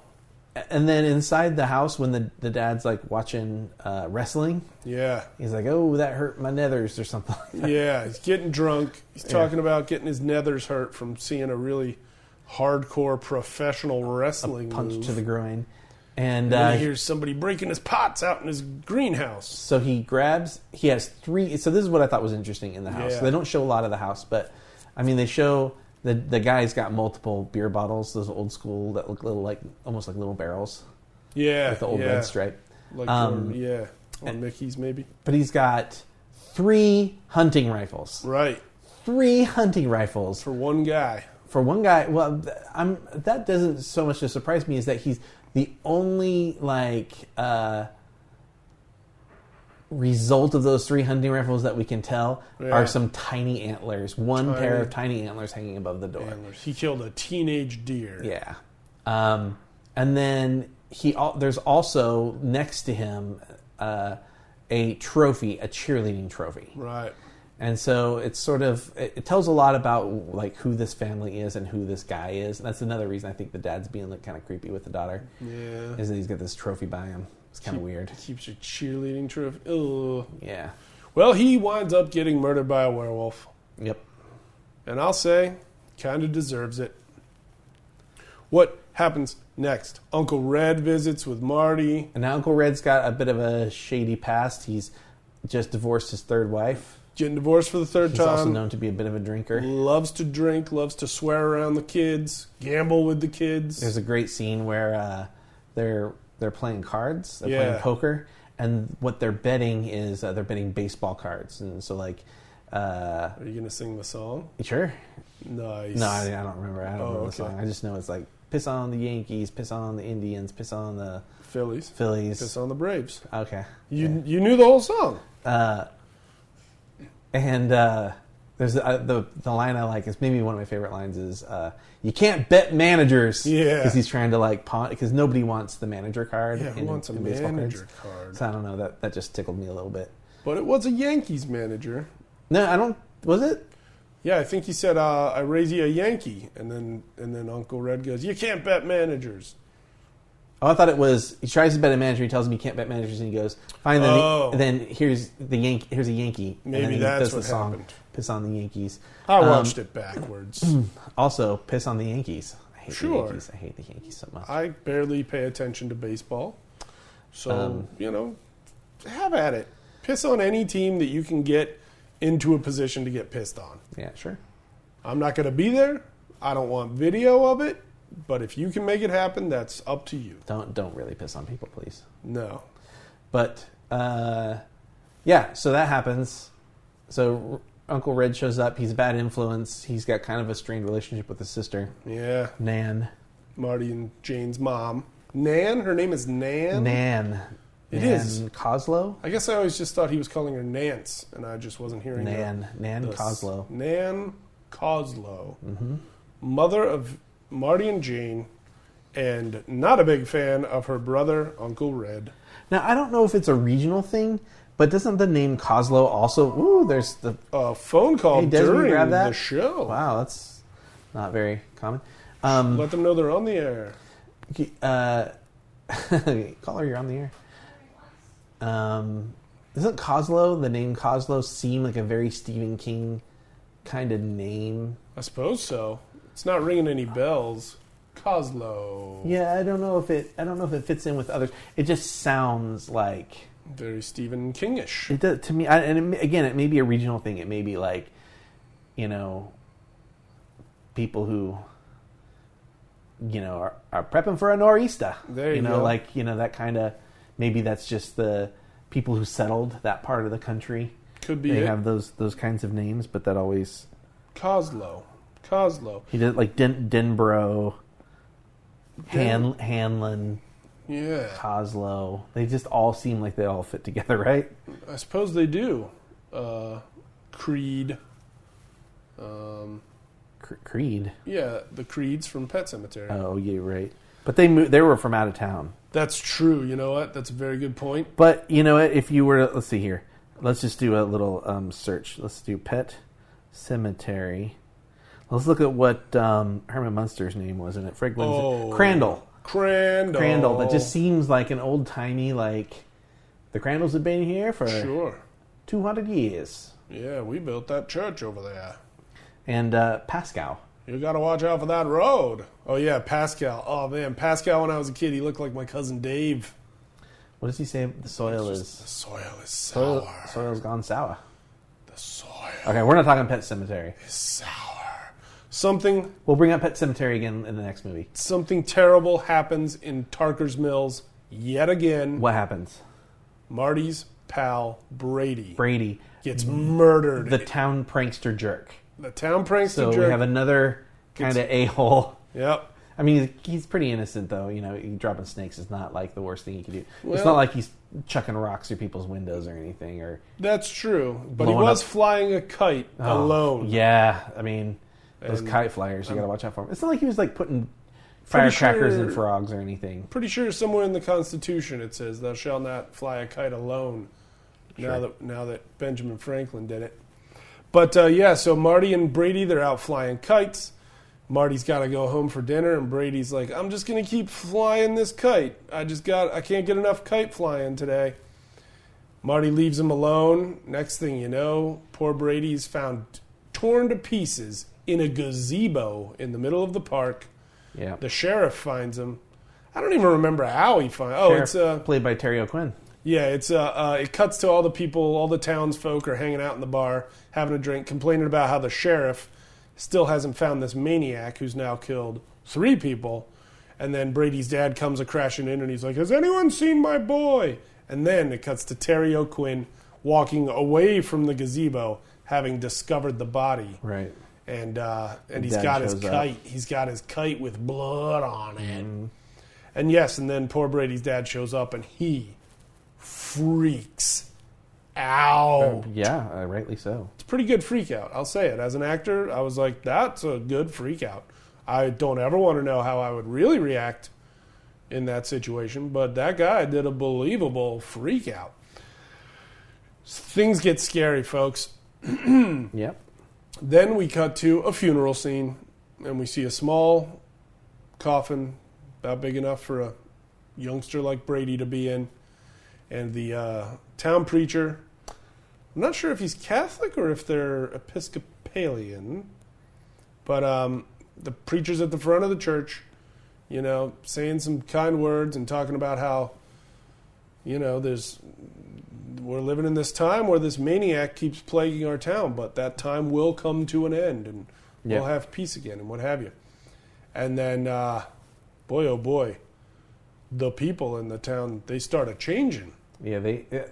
Speaker 6: then inside the house, when the dad's like watching wrestling, he's like, "Oh, that hurt my nethers" or something. Like that.
Speaker 7: Yeah, he's getting drunk. He's talking about getting his nethers hurt from seeing a really hardcore professional wrestling
Speaker 6: punch to the groin.
Speaker 7: And then he hears somebody breaking his pots out in his greenhouse.
Speaker 6: So he has 3. So this is what I thought was interesting in the house.
Speaker 7: Yeah.
Speaker 6: So they don't show a lot of the house, but I mean, they show the guy's got multiple beer bottles, those old school that look almost like little barrels.
Speaker 7: Yeah.
Speaker 6: With the old red stripe.
Speaker 7: Like, or Mickey's maybe.
Speaker 6: But he's got 3 hunting rifles.
Speaker 7: Right.
Speaker 6: 3 hunting rifles.
Speaker 7: For one guy.
Speaker 6: Well, that doesn't so much to surprise me, is that he's the only result of those 3 hunting rifles that we can tell are some tiny antlers. One pair of tiny antlers hanging above the door.
Speaker 7: Antlers. He killed a teenage deer.
Speaker 6: Yeah. And then there's also next to him a trophy, a cheerleading trophy.
Speaker 7: Right.
Speaker 6: And so it's sort of, it tells a lot about like who this family is and who this guy is. And that's another reason I think the dad's being like kind of creepy with the daughter.
Speaker 7: Yeah.
Speaker 6: Is that he's got this trophy by him. It's kind of weird.
Speaker 7: He keeps a cheerleading trophy. Ugh.
Speaker 6: Yeah.
Speaker 7: Well, he winds up getting murdered by a werewolf.
Speaker 6: Yep.
Speaker 7: And I'll say, kind of deserves it. What happens next? Uncle Red visits with Marty.
Speaker 6: And now Uncle Red's got a bit of a shady past. He's just divorced his 3rd wife.
Speaker 7: Getting divorced for the 3rd time.
Speaker 6: He's also known to be a bit of a drinker.
Speaker 7: Loves to drink, loves to swear around the kids, gamble with the kids.
Speaker 6: There's a great scene where they're playing cards, they're playing poker, and what they're betting is they're betting baseball cards. And so like...
Speaker 7: Are you going to sing the song?
Speaker 6: Sure.
Speaker 7: Nice.
Speaker 6: No, I don't remember. I don't remember the song. I just know it's like, piss on the Yankees, piss on the Indians, piss on the...
Speaker 7: Phillies.
Speaker 6: Piss
Speaker 7: on the Braves.
Speaker 6: Okay.
Speaker 7: You knew the whole song.
Speaker 6: And there's the line I like, is maybe one of my favorite lines, is you can't bet managers.
Speaker 7: Yeah.
Speaker 6: Because he's trying to like pawn, because nobody wants the manager card.
Speaker 7: Yeah, who wants a manager card?
Speaker 6: So I don't know, that just tickled me a little bit.
Speaker 7: But it was a Yankees manager.
Speaker 6: No, I don't, was it?
Speaker 7: Yeah, I think he said, I raise you a Yankee. And then Uncle Red goes, you can't bet managers.
Speaker 6: Oh, I thought it was, he tries to bet a manager, he tells him he can't bet managers, and he goes, fine, then here's a Yankee.
Speaker 7: Maybe
Speaker 6: and then
Speaker 7: that's
Speaker 6: does
Speaker 7: what
Speaker 6: the song,
Speaker 7: happened.
Speaker 6: Piss on the Yankees.
Speaker 7: I watched it backwards.
Speaker 6: Also, piss on the Yankees. I hate the
Speaker 7: Sure.
Speaker 6: Yankees. I hate the Yankees so much.
Speaker 7: I barely pay attention to baseball. So, have at it. Piss on any team that you can get into a position to get pissed on.
Speaker 6: Yeah, sure.
Speaker 7: I'm not going to be there. I don't want video of it. But if you can make it happen, that's up to you.
Speaker 6: Don't really piss on people, please.
Speaker 7: No.
Speaker 6: But, yeah, so that happens. So Uncle Red shows up. He's a bad influence. He's got kind of a strained relationship with his sister.
Speaker 7: Yeah.
Speaker 6: Nan.
Speaker 7: Marty and Jane's mom. Nan? Her name is Nan?
Speaker 6: Nan.
Speaker 7: It is.
Speaker 6: Coslow?
Speaker 7: I guess I always just thought he was calling her Nance, and I just wasn't hearing
Speaker 6: Nan Coslow.
Speaker 7: Nan Coslow.
Speaker 6: Mm-hmm.
Speaker 7: Mother of Marty and Jane, and not a big fan of her brother, Uncle Red.
Speaker 6: Now, I don't know if it's a regional thing, but doesn't the name Coslow also... Ooh, there's the...
Speaker 7: phone call during
Speaker 6: grab that?
Speaker 7: the show.
Speaker 6: Wow, that's not very common.
Speaker 7: Let them know they're on the air.
Speaker 6: Caller, you're on the air. Doesn't Coslow, the name Coslow, seem like a very Stephen King kind of name?
Speaker 7: I suppose so. It's not ringing any bells. Coslow.
Speaker 6: Yeah, I don't know if it fits in with others. It just sounds like
Speaker 7: very Stephen Kingish.
Speaker 6: It does to me. Again, it may be a regional thing. It may be like, people who, are prepping for a nor'easter.
Speaker 7: There you go.
Speaker 6: That kind of. Maybe that's just the people who settled that part of the country.
Speaker 7: Could be
Speaker 6: They
Speaker 7: it.
Speaker 6: have those kinds of names, but that always...
Speaker 7: Coslow.
Speaker 6: He did like Denbro, Hanlon,
Speaker 7: Yeah.
Speaker 6: Coslow. They just all seem like they all fit together, right?
Speaker 7: I suppose they do. Creed.
Speaker 6: Creed.
Speaker 7: Yeah, the Creeds from Pet Sematary.
Speaker 6: Oh, yeah, right. But they were from out of town.
Speaker 7: That's true. You know what? That's a very good point.
Speaker 6: But you know what? If you were, let's see here. Let's just do a little search. Let's do Pet Cemetery. Let's look at what Herman Munster's name was in it. Franklin's Crandall. Crandall. That just seems like an old timey, like the Crandalls have been here for 200 years.
Speaker 7: Yeah, we built that church over there.
Speaker 6: And Pascal.
Speaker 7: You got to watch out for that road. Oh yeah, Pascal. Oh man, Pascal. When I was a kid, he looked like my cousin Dave.
Speaker 6: What does he say? The soil is
Speaker 7: sour.
Speaker 6: Soil's gone sour.
Speaker 7: The soil.
Speaker 6: Okay, we're not talking Pet Cemetery.
Speaker 7: Is sour. Something.
Speaker 6: We'll bring up Pet Cemetery again in the next movie.
Speaker 7: Something terrible happens in Tarker's Mills yet again.
Speaker 6: What happens?
Speaker 7: Marty's pal Brady gets murdered.
Speaker 6: The town prankster jerk.
Speaker 7: The town prankster jerk.
Speaker 6: So we have another kind of a-hole.
Speaker 7: Yep.
Speaker 6: I mean, he's pretty innocent, though. You know, dropping snakes is not like the worst thing he could do.
Speaker 7: Well,
Speaker 6: it's not like he's chucking rocks through people's windows or anything. Or
Speaker 7: that's true. But he was flying a kite alone.
Speaker 6: Yeah. I mean, those kite flyers, you got to watch out for them. It's not like he was like putting firecrackers in frogs or anything.
Speaker 7: Pretty sure somewhere in the Constitution it says, "Thou shalt not fly a kite alone." Sure. Now that Benjamin Franklin did it. But so Marty and Brady, they're out flying kites. Marty's got to go home for dinner, and Brady's like, "I'm just gonna keep flying this kite. I can't get enough kite flying today." Marty leaves him alone. Next thing you know, poor Brady's found torn to pieces in a gazebo in the middle of the park.
Speaker 6: Yeah.
Speaker 7: The sheriff finds him. I don't even remember how he finds. Oh,
Speaker 6: sheriff,
Speaker 7: it's
Speaker 6: played by Terry O'Quinn.
Speaker 7: Yeah, it cuts to all the people, all the townsfolk are hanging out in the bar, having a drink, complaining about how the sheriff still hasn't found this maniac who's now killed 3 people. And then Brady's dad comes crashing in and he's like, "Has anyone seen my boy?" And then it cuts to Terry O'Quinn walking away from the gazebo, having discovered the body.
Speaker 6: Right.
Speaker 7: And he's got his kite. He's got his kite with blood on it. Mm. And yes, and then poor Brady's dad shows up and he freaks out.
Speaker 6: Yeah, rightly so.
Speaker 7: It's a pretty good freak out. I'll say it. As an actor, I was like, that's a good freak out. I don't ever want to know how I would really react in that situation, but that guy did a believable freak out. Things get scary, folks.
Speaker 6: Yep.
Speaker 7: Then we cut to a funeral scene, and we see a small coffin about big enough for a youngster like Brady to be in. And the town preacher, I'm not sure if he's Catholic or if they're Episcopalian, but the preacher's at the front of the church, you know, saying some kind words and talking about how, you know, we're living in this time where this maniac keeps plaguing our town, but that time will come to an end, and we'll have peace again, and what have you. And then, boy, oh boy, the people in the town, they started changing.
Speaker 6: Yeah,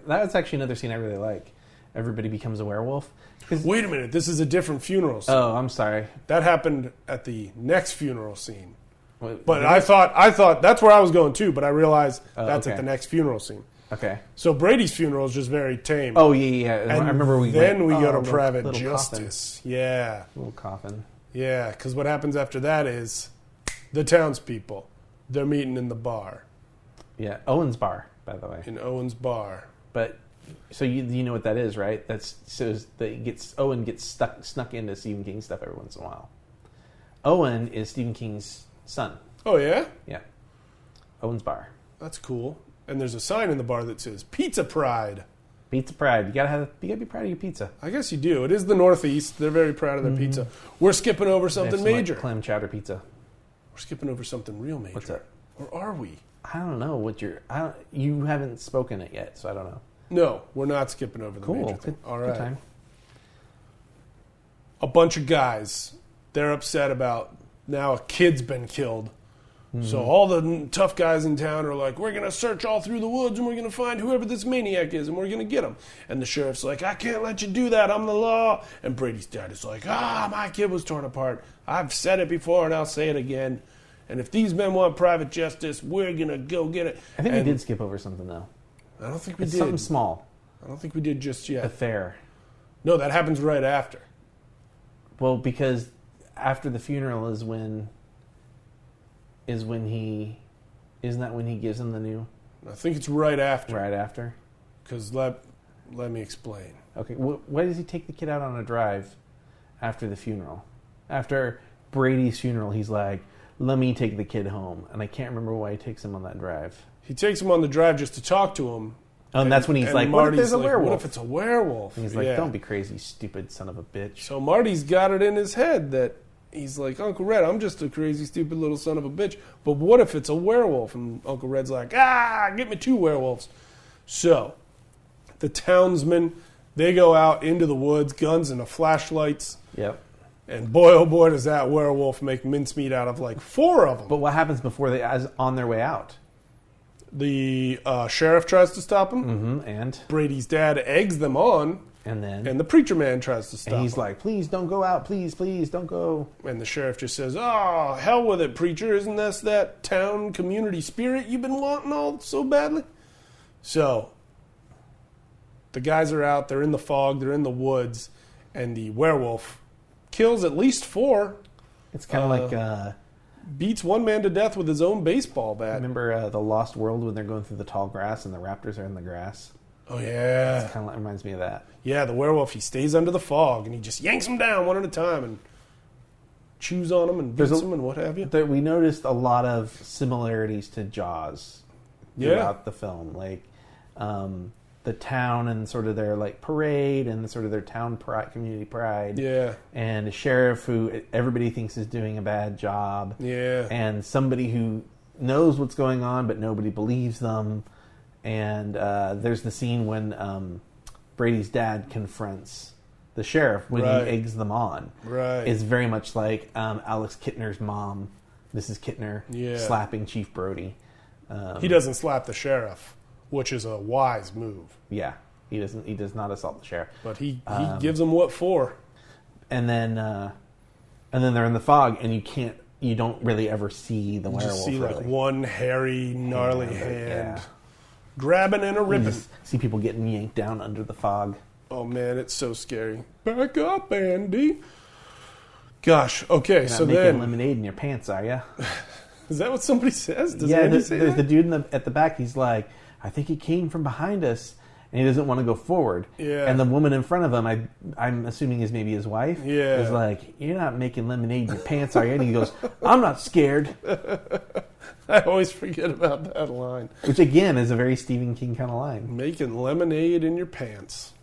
Speaker 6: that's actually another scene I really like. Everybody becomes a werewolf.
Speaker 7: Wait a minute, this is a different funeral scene.
Speaker 6: Oh, I'm sorry.
Speaker 7: That happened at the next funeral scene. But I thought that's where I was going too, but I realized that's at the next funeral scene.
Speaker 6: Okay.
Speaker 7: So Brady's funeral is just very tame.
Speaker 6: Oh, yeah.
Speaker 7: And
Speaker 6: I remember we
Speaker 7: go to private justice.
Speaker 6: Coffin.
Speaker 7: Yeah.
Speaker 6: Little coffin.
Speaker 7: Yeah, because what happens after that is the townspeople, they're meeting in the bar.
Speaker 6: Yeah, Owen's bar, by the way.
Speaker 7: In Owen's bar.
Speaker 6: But, so you know what that is, right? Owen gets snuck into Stephen King stuff every once in a while. Owen is Stephen King's son.
Speaker 7: Oh, yeah?
Speaker 6: Yeah. Owen's bar.
Speaker 7: That's cool. And there's a sign in the bar that says Pizza Pride.
Speaker 6: Pizza Pride. You gotta be proud of your pizza.
Speaker 7: I guess you do. It is the Northeast. They're very proud of their pizza. We're skipping over something major.
Speaker 6: Like clam chowder pizza.
Speaker 7: We're skipping over something real major.
Speaker 6: What's that?
Speaker 7: Or are we?
Speaker 6: I don't know you haven't spoken it yet, so I don't know.
Speaker 7: No, we're not skipping over the major thing.
Speaker 6: Good,
Speaker 7: all right.
Speaker 6: Good time.
Speaker 7: A bunch of guys, they're upset about now a kid's been killed So all the tough guys in town are like, we're going to search all through the woods and we're going to find whoever this maniac is and we're going to get him. And the sheriff's like, I can't let you do that. I'm the law. And Brady's dad is like, my kid was torn apart. I've said it before and I'll say it again. And if these men want private justice, we're going to go get it.
Speaker 6: I think we did skip over something, though.
Speaker 7: I don't think we
Speaker 6: It's
Speaker 7: did.
Speaker 6: something small.
Speaker 7: I don't think we did just yet.
Speaker 6: The fair.
Speaker 7: No, that happens right after.
Speaker 6: Well, because after the funeral is when he... Isn't that when he gives him the new...
Speaker 7: I think it's right after.
Speaker 6: Right after?
Speaker 7: Because let me explain.
Speaker 6: Okay, why does he take the kid out on a drive after the funeral? After Brady's funeral, he's like, let me take the kid home. And I can't remember why he takes him on that drive.
Speaker 7: He takes him on the drive just to talk to him.
Speaker 6: And that's when he's like, what if there's a werewolf?
Speaker 7: What if it's a werewolf?
Speaker 6: And he's like, don't be crazy, stupid son of a bitch.
Speaker 7: So Marty's got it in his head that he's like, Uncle Red, I'm just a crazy, stupid little son of a bitch. But what if it's a werewolf? And Uncle Red's like, get me 2 werewolves. So the townsmen, they go out into the woods, guns and flashlights.
Speaker 6: Yep.
Speaker 7: And boy, oh boy, does that werewolf make mincemeat out of like 4 of them.
Speaker 6: But what happens before they, as on their way out?
Speaker 7: The sheriff tries to stop him.
Speaker 6: Mm-hmm, and?
Speaker 7: Brady's dad eggs them on.
Speaker 6: And then?
Speaker 7: And the preacher man tries to stop him.
Speaker 6: And he's like, please don't go out. Please, please don't go.
Speaker 7: And the sheriff just says, oh, hell with it, preacher. Isn't this that town community spirit you've been wanting all so badly? So the guys are out. They're in the fog. They're in the woods. And the werewolf kills at least 4.
Speaker 6: It's kind of like...
Speaker 7: beats one man to death with his own baseball bat.
Speaker 6: Remember The Lost World when they're going through the tall grass and the raptors are in the grass?
Speaker 7: Oh, yeah.
Speaker 6: It kind of reminds me of that.
Speaker 7: Yeah, the werewolf, he stays under the fog and he just yanks them down one at a time and chews on them and beats them and what have you.
Speaker 6: We noticed a lot of similarities to Jaws throughout the film. Like the town and sort of their like parade and sort of their town pride, community pride.
Speaker 7: Yeah.
Speaker 6: And a sheriff who everybody thinks is doing a bad job.
Speaker 7: Yeah.
Speaker 6: And somebody who knows what's going on but nobody believes them. And there's the scene when Brady's dad confronts the sheriff when he eggs them on.
Speaker 7: Right.
Speaker 6: It's very much like Alex Kittner's mom, Mrs. Kittner, slapping Chief Brody.
Speaker 7: He doesn't slap the sheriff, which is a wise move.
Speaker 6: Yeah, he doesn't. He does not assault the sheriff,
Speaker 7: but he gives him what for.
Speaker 6: And then they're in the fog, and you don't really ever see the werewolf.
Speaker 7: You just see
Speaker 6: really.
Speaker 7: like one hairy, gnarly hand grabbing and ripping.
Speaker 6: You just see people getting yanked down under the fog.
Speaker 7: Oh man, it's so scary. Back up, Andy. Gosh, okay,
Speaker 6: You're
Speaker 7: so
Speaker 6: not making
Speaker 7: then
Speaker 6: lemonade in your pants, are you?
Speaker 7: Is that what somebody says? Does
Speaker 6: yeah,
Speaker 7: Andy say
Speaker 6: there's
Speaker 7: that?
Speaker 6: the dude at the back. He's like, I think he came from behind us, and he doesn't want to go forward.
Speaker 7: Yeah.
Speaker 6: And the woman in front of him, I'm assuming is maybe his wife.
Speaker 7: Yeah.
Speaker 6: Is like, you're not making lemonade in your pants, are you? And he goes, I'm not scared.
Speaker 7: I always forget about that line.
Speaker 6: Which again is a very Stephen King kind of line.
Speaker 7: Making lemonade in your pants.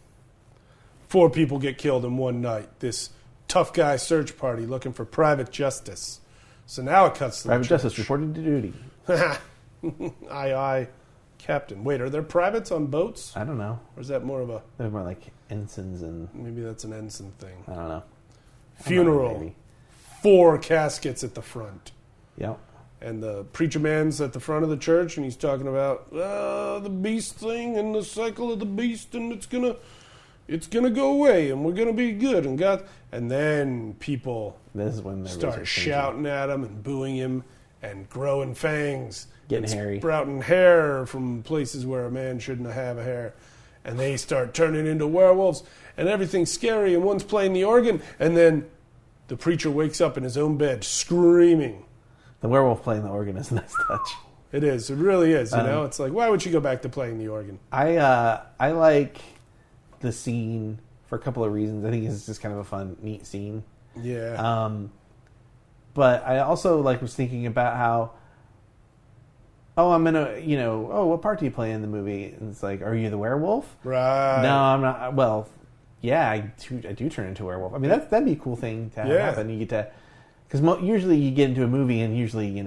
Speaker 7: 4 people get killed in one night. This tough guy search party looking for private justice. So now it cuts to
Speaker 6: Private
Speaker 7: the
Speaker 6: justice reported to duty.
Speaker 7: Aye, aye, Captain. Wait, are there privates on boats?
Speaker 6: I don't know.
Speaker 7: Or is that more of a...
Speaker 6: They're more like ensigns and...
Speaker 7: Maybe that's an ensign thing.
Speaker 6: I don't know.
Speaker 7: Funeral. 4 caskets at the front.
Speaker 6: Yep.
Speaker 7: And the preacher man's at the front of the church, and he's talking about the beast thing and the cycle of the beast, and it's gonna go away, and we're gonna be good, and God. And then people
Speaker 6: this is when
Speaker 7: start shouting at him and booing him, and growing fangs,
Speaker 6: getting hairy,
Speaker 7: sprouting hair from places where a man shouldn't have a hair, and they start turning into werewolves, and everything's scary, and one's playing the organ, and then the preacher wakes up in his own bed screaming.
Speaker 6: The werewolf playing the organ is a nice touch.
Speaker 7: It is. It really is. You know, it's like, why would you go back to playing the organ?
Speaker 6: I like the scene for a couple of reasons. I think it's just kind of a fun, neat scene.
Speaker 7: Yeah.
Speaker 6: But I also was thinking about how, what part do you play in the movie? And it's like, are you the werewolf?
Speaker 7: Right.
Speaker 6: No, I'm not. Well, yeah, I do turn into a werewolf. I mean, that'd be a cool thing to have happen. You get to. Because usually you get into a movie and usually,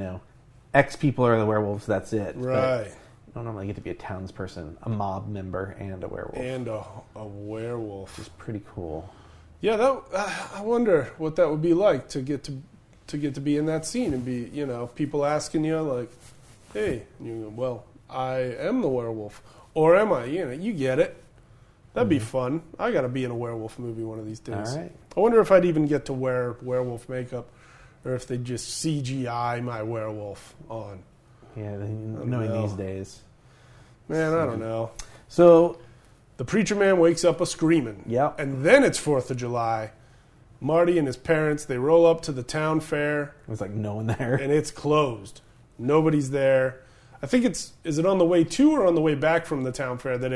Speaker 6: X people are the werewolves, that's it.
Speaker 7: Right.
Speaker 6: But you don't normally get to be a townsperson, a mob member, and a werewolf.
Speaker 7: And a werewolf.
Speaker 6: It's pretty cool.
Speaker 7: Yeah, I wonder what that would be like to get to to get to be in that scene and be, people asking you like, hey, and you go, well, I am the werewolf. Or am I? You get it. That'd be fun. I got to be in a werewolf movie one of these days.
Speaker 6: All right.
Speaker 7: I wonder if I'd even get to wear werewolf makeup or if they just CGI my werewolf on.
Speaker 6: Yeah, knowing these days.
Speaker 7: Man, I don't know.
Speaker 6: So
Speaker 7: the preacher man wakes up a-screaming.
Speaker 6: Yep.
Speaker 7: And then it's 4th of July. Marty and his parents, they roll up to the town fair.
Speaker 6: there's like no one there.
Speaker 7: And it's closed. Nobody's there. I think is it on the way to or on the way back from the town fair that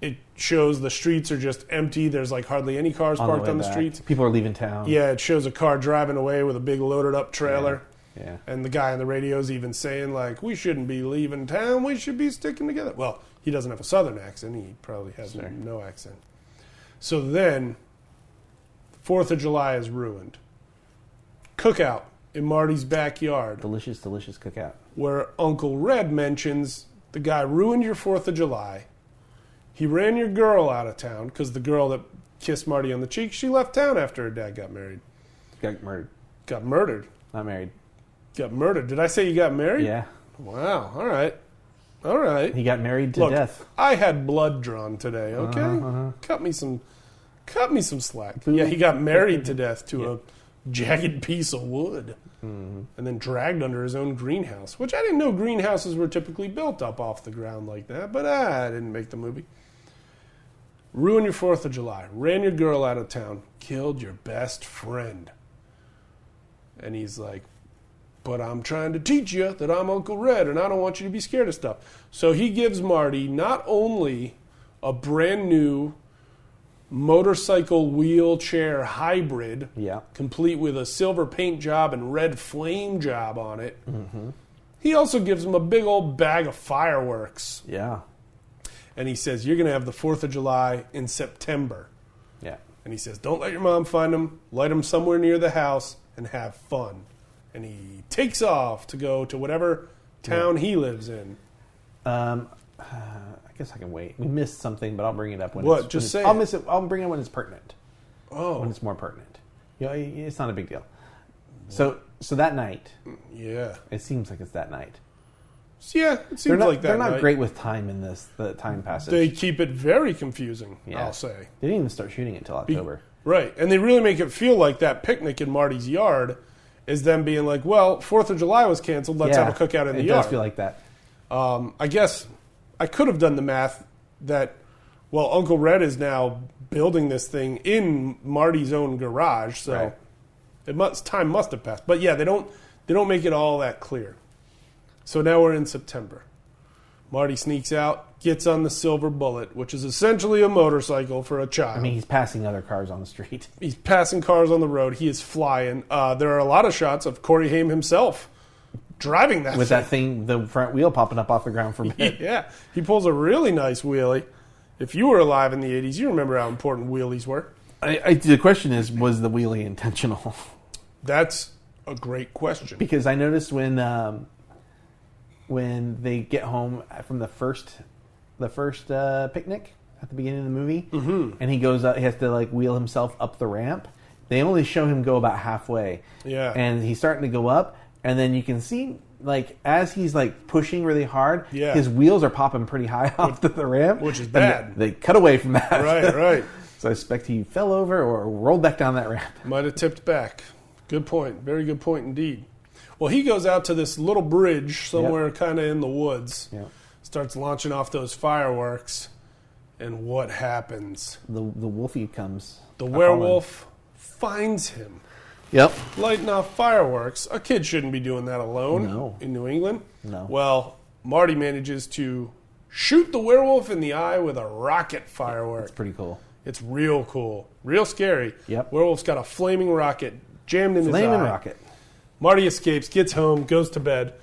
Speaker 7: it shows the streets are just empty. There's like hardly any cars parked on the streets.
Speaker 6: People are leaving town.
Speaker 7: Yeah, it shows a car driving away with a big loaded up trailer.
Speaker 6: Yeah.
Speaker 7: And the guy on the radio is even saying like, we shouldn't be leaving town. We should be sticking together. Well, he doesn't have a southern accent. He probably has no accent. So then 4th of July is ruined. Cookout in Marty's backyard.
Speaker 6: Delicious, delicious cookout.
Speaker 7: Where Uncle Red mentions the guy ruined your 4th of July. He ran your girl out of town because the girl that kissed Marty on the cheek, she left town after her dad got married.
Speaker 6: Got murdered.
Speaker 7: Got murdered.
Speaker 6: Not married.
Speaker 7: Got murdered. Did I say you got married?
Speaker 6: Yeah.
Speaker 7: Wow. All right. All right.
Speaker 6: He got married to
Speaker 7: Look,
Speaker 6: death.
Speaker 7: I had blood drawn today, okay? Cut me some slack. Yeah, he got married to death to a jagged piece of wood. And then dragged under his own greenhouse, which I didn't know greenhouses were typically built up off the ground like that, but I didn't make the movie. Ruined your 4th of July. Ran your girl out of town. Killed your best friend. And he's like, but I'm trying to teach you that I'm Uncle Red and I don't want you to be scared of stuff. So he gives Marty not only a brand new motorcycle wheelchair hybrid, complete with a silver paint job and red flame job on it. He also gives him a big old bag of fireworks.
Speaker 6: Yeah.
Speaker 7: And he says, you're going to have the 4th of July in September.
Speaker 6: Yeah.
Speaker 7: And he says, don't let your mom find them. Light them somewhere near the house and have fun. And he takes off to go to whatever town he lives in.
Speaker 6: I guess I can wait. We missed something, but I'll bring it up when
Speaker 7: What?
Speaker 6: it's...
Speaker 7: Just say
Speaker 6: I'll
Speaker 7: it.
Speaker 6: miss it. I'll bring it when it's pertinent.
Speaker 7: Oh.
Speaker 6: When it's more pertinent. It's not a big deal. So that night...
Speaker 7: Yeah.
Speaker 6: It seems like it's that night.
Speaker 7: Yeah, it seems like that
Speaker 6: They're not
Speaker 7: night.
Speaker 6: great with time in the time passage.
Speaker 7: They keep it very confusing, I'll say.
Speaker 6: They didn't even start shooting it until October.
Speaker 7: Right, and they really make it feel like that picnic in Marty's yard is them being like, well, 4th of July was canceled, let's have a cookout in the yard.
Speaker 6: It does feel like that.
Speaker 7: I guess I could have done the math that, well, Uncle Red is now building this thing in Marty's own garage, so time must have passed. But yeah, they don't make it all that clear. So now we're in September. Marty sneaks out, gets on the Silver Bullet, which is essentially a motorcycle for a child.
Speaker 6: I mean, he's passing other cars on the street.
Speaker 7: He's passing cars on the road. He is flying. There are a lot of shots of Corey Haim himself driving that
Speaker 6: with
Speaker 7: thing.
Speaker 6: that thing, the front wheel popping up off the ground from it.
Speaker 7: Yeah, he pulls a really nice wheelie. If you were alive in the 80s, you remember how important wheelies were.
Speaker 6: The question is, was the wheelie intentional?
Speaker 7: That's a great question.
Speaker 6: Because I noticed when they get home from the first picnic at the beginning of the movie, and he goes up, he has to like wheel himself up the ramp. They only show him go about halfway.
Speaker 7: Yeah,
Speaker 6: and he's starting to go up, and then you can see like as he's like pushing really hard, his wheels are popping pretty high off the ramp,
Speaker 7: which is bad.
Speaker 6: They cut away from that.
Speaker 7: Right.
Speaker 6: So I suspect he fell over or rolled back down that ramp.
Speaker 7: Might have tipped back. Good point. Very good point indeed. Well, he goes out to this little bridge somewhere kind of in the woods, starts launching off those fireworks, and what happens?
Speaker 6: The wolfie comes.
Speaker 7: The werewolf finds him.
Speaker 6: Yep.
Speaker 7: Lighting off fireworks. A kid shouldn't be doing that alone in New England.
Speaker 6: No.
Speaker 7: Well, Marty manages to shoot the werewolf in the eye with a rocket firework.
Speaker 6: It's pretty cool.
Speaker 7: It's real cool. Real scary.
Speaker 6: Yep.
Speaker 7: Werewolf's got a flaming rocket jammed in his eye.
Speaker 6: Flaming rocket.
Speaker 7: Marty escapes, gets home, goes to bed.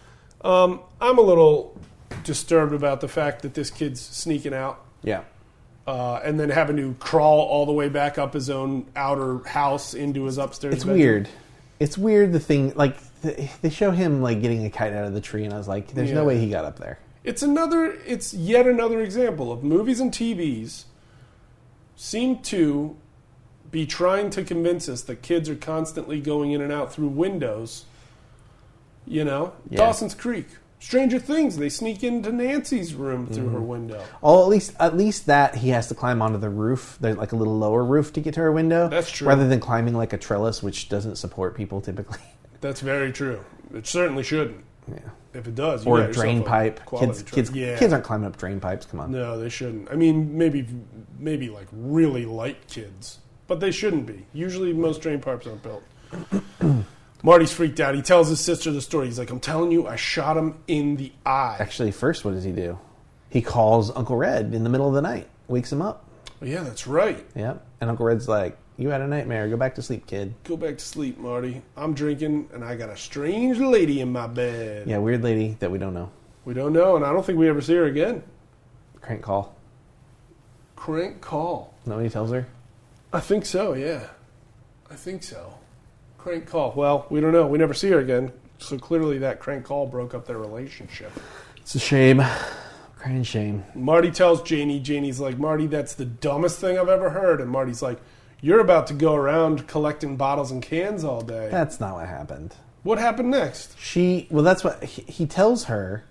Speaker 7: I'm a little disturbed about the fact that this kid's sneaking out.
Speaker 6: Yeah.
Speaker 7: And then having to crawl all the way back up his own outer house into his upstairs
Speaker 6: It's
Speaker 7: bedroom.
Speaker 6: weird. It's weird the thing, like, they show him, like, getting a kite out of the tree, and I was like, there's no way he got up there.
Speaker 7: It's yet another example of movies and TVs seem to be trying to convince us that kids are constantly going in and out through windows. You know?
Speaker 6: Yeah.
Speaker 7: Dawson's Creek. Stranger Things, they sneak into Nancy's room through her window.
Speaker 6: Oh, at least that he has to climb onto the roof. There's like a little lower roof to get to her window.
Speaker 7: That's true.
Speaker 6: Rather than climbing like a trellis, which doesn't support people typically.
Speaker 7: That's very true. It certainly shouldn't.
Speaker 6: Yeah.
Speaker 7: If it does, you
Speaker 6: Or
Speaker 7: got
Speaker 6: a drain
Speaker 7: yourself
Speaker 6: pipe.
Speaker 7: quality
Speaker 6: Kids aren't climbing up drain pipes. Come on.
Speaker 7: No, they shouldn't. I mean, maybe like really light kids, but they shouldn't be. Usually, most drain pipes aren't built. Marty's freaked out. He tells his sister the story. He's like, "I'm telling you, I shot him in the eye."
Speaker 6: Actually, first, what does he do? He calls Uncle Red in the middle of the night, wakes him up.
Speaker 7: Oh, yeah, that's right.
Speaker 6: Yep. And Uncle Red's like, "You had a nightmare. Go back to sleep, kid."
Speaker 7: Go back to sleep, Marty. I'm drinking, and I got a strange lady in my bed.
Speaker 6: Yeah, weird lady that we don't know.
Speaker 7: We don't know, and I don't think we ever see her again.
Speaker 6: Crank call.
Speaker 7: Crank call.
Speaker 6: Know what he tells her?
Speaker 7: I think so, yeah. I think so. Crank call. Well, we don't know. We never see her again. So clearly that crank call broke up their relationship.
Speaker 6: It's a shame. Crying shame.
Speaker 7: Marty tells Janie. Janie's like, "Marty, that's the dumbest thing I've ever heard." And Marty's like, "You're about to go around collecting bottles and cans all day."
Speaker 6: That's not what happened.
Speaker 7: What happened next?
Speaker 6: That's what he tells her,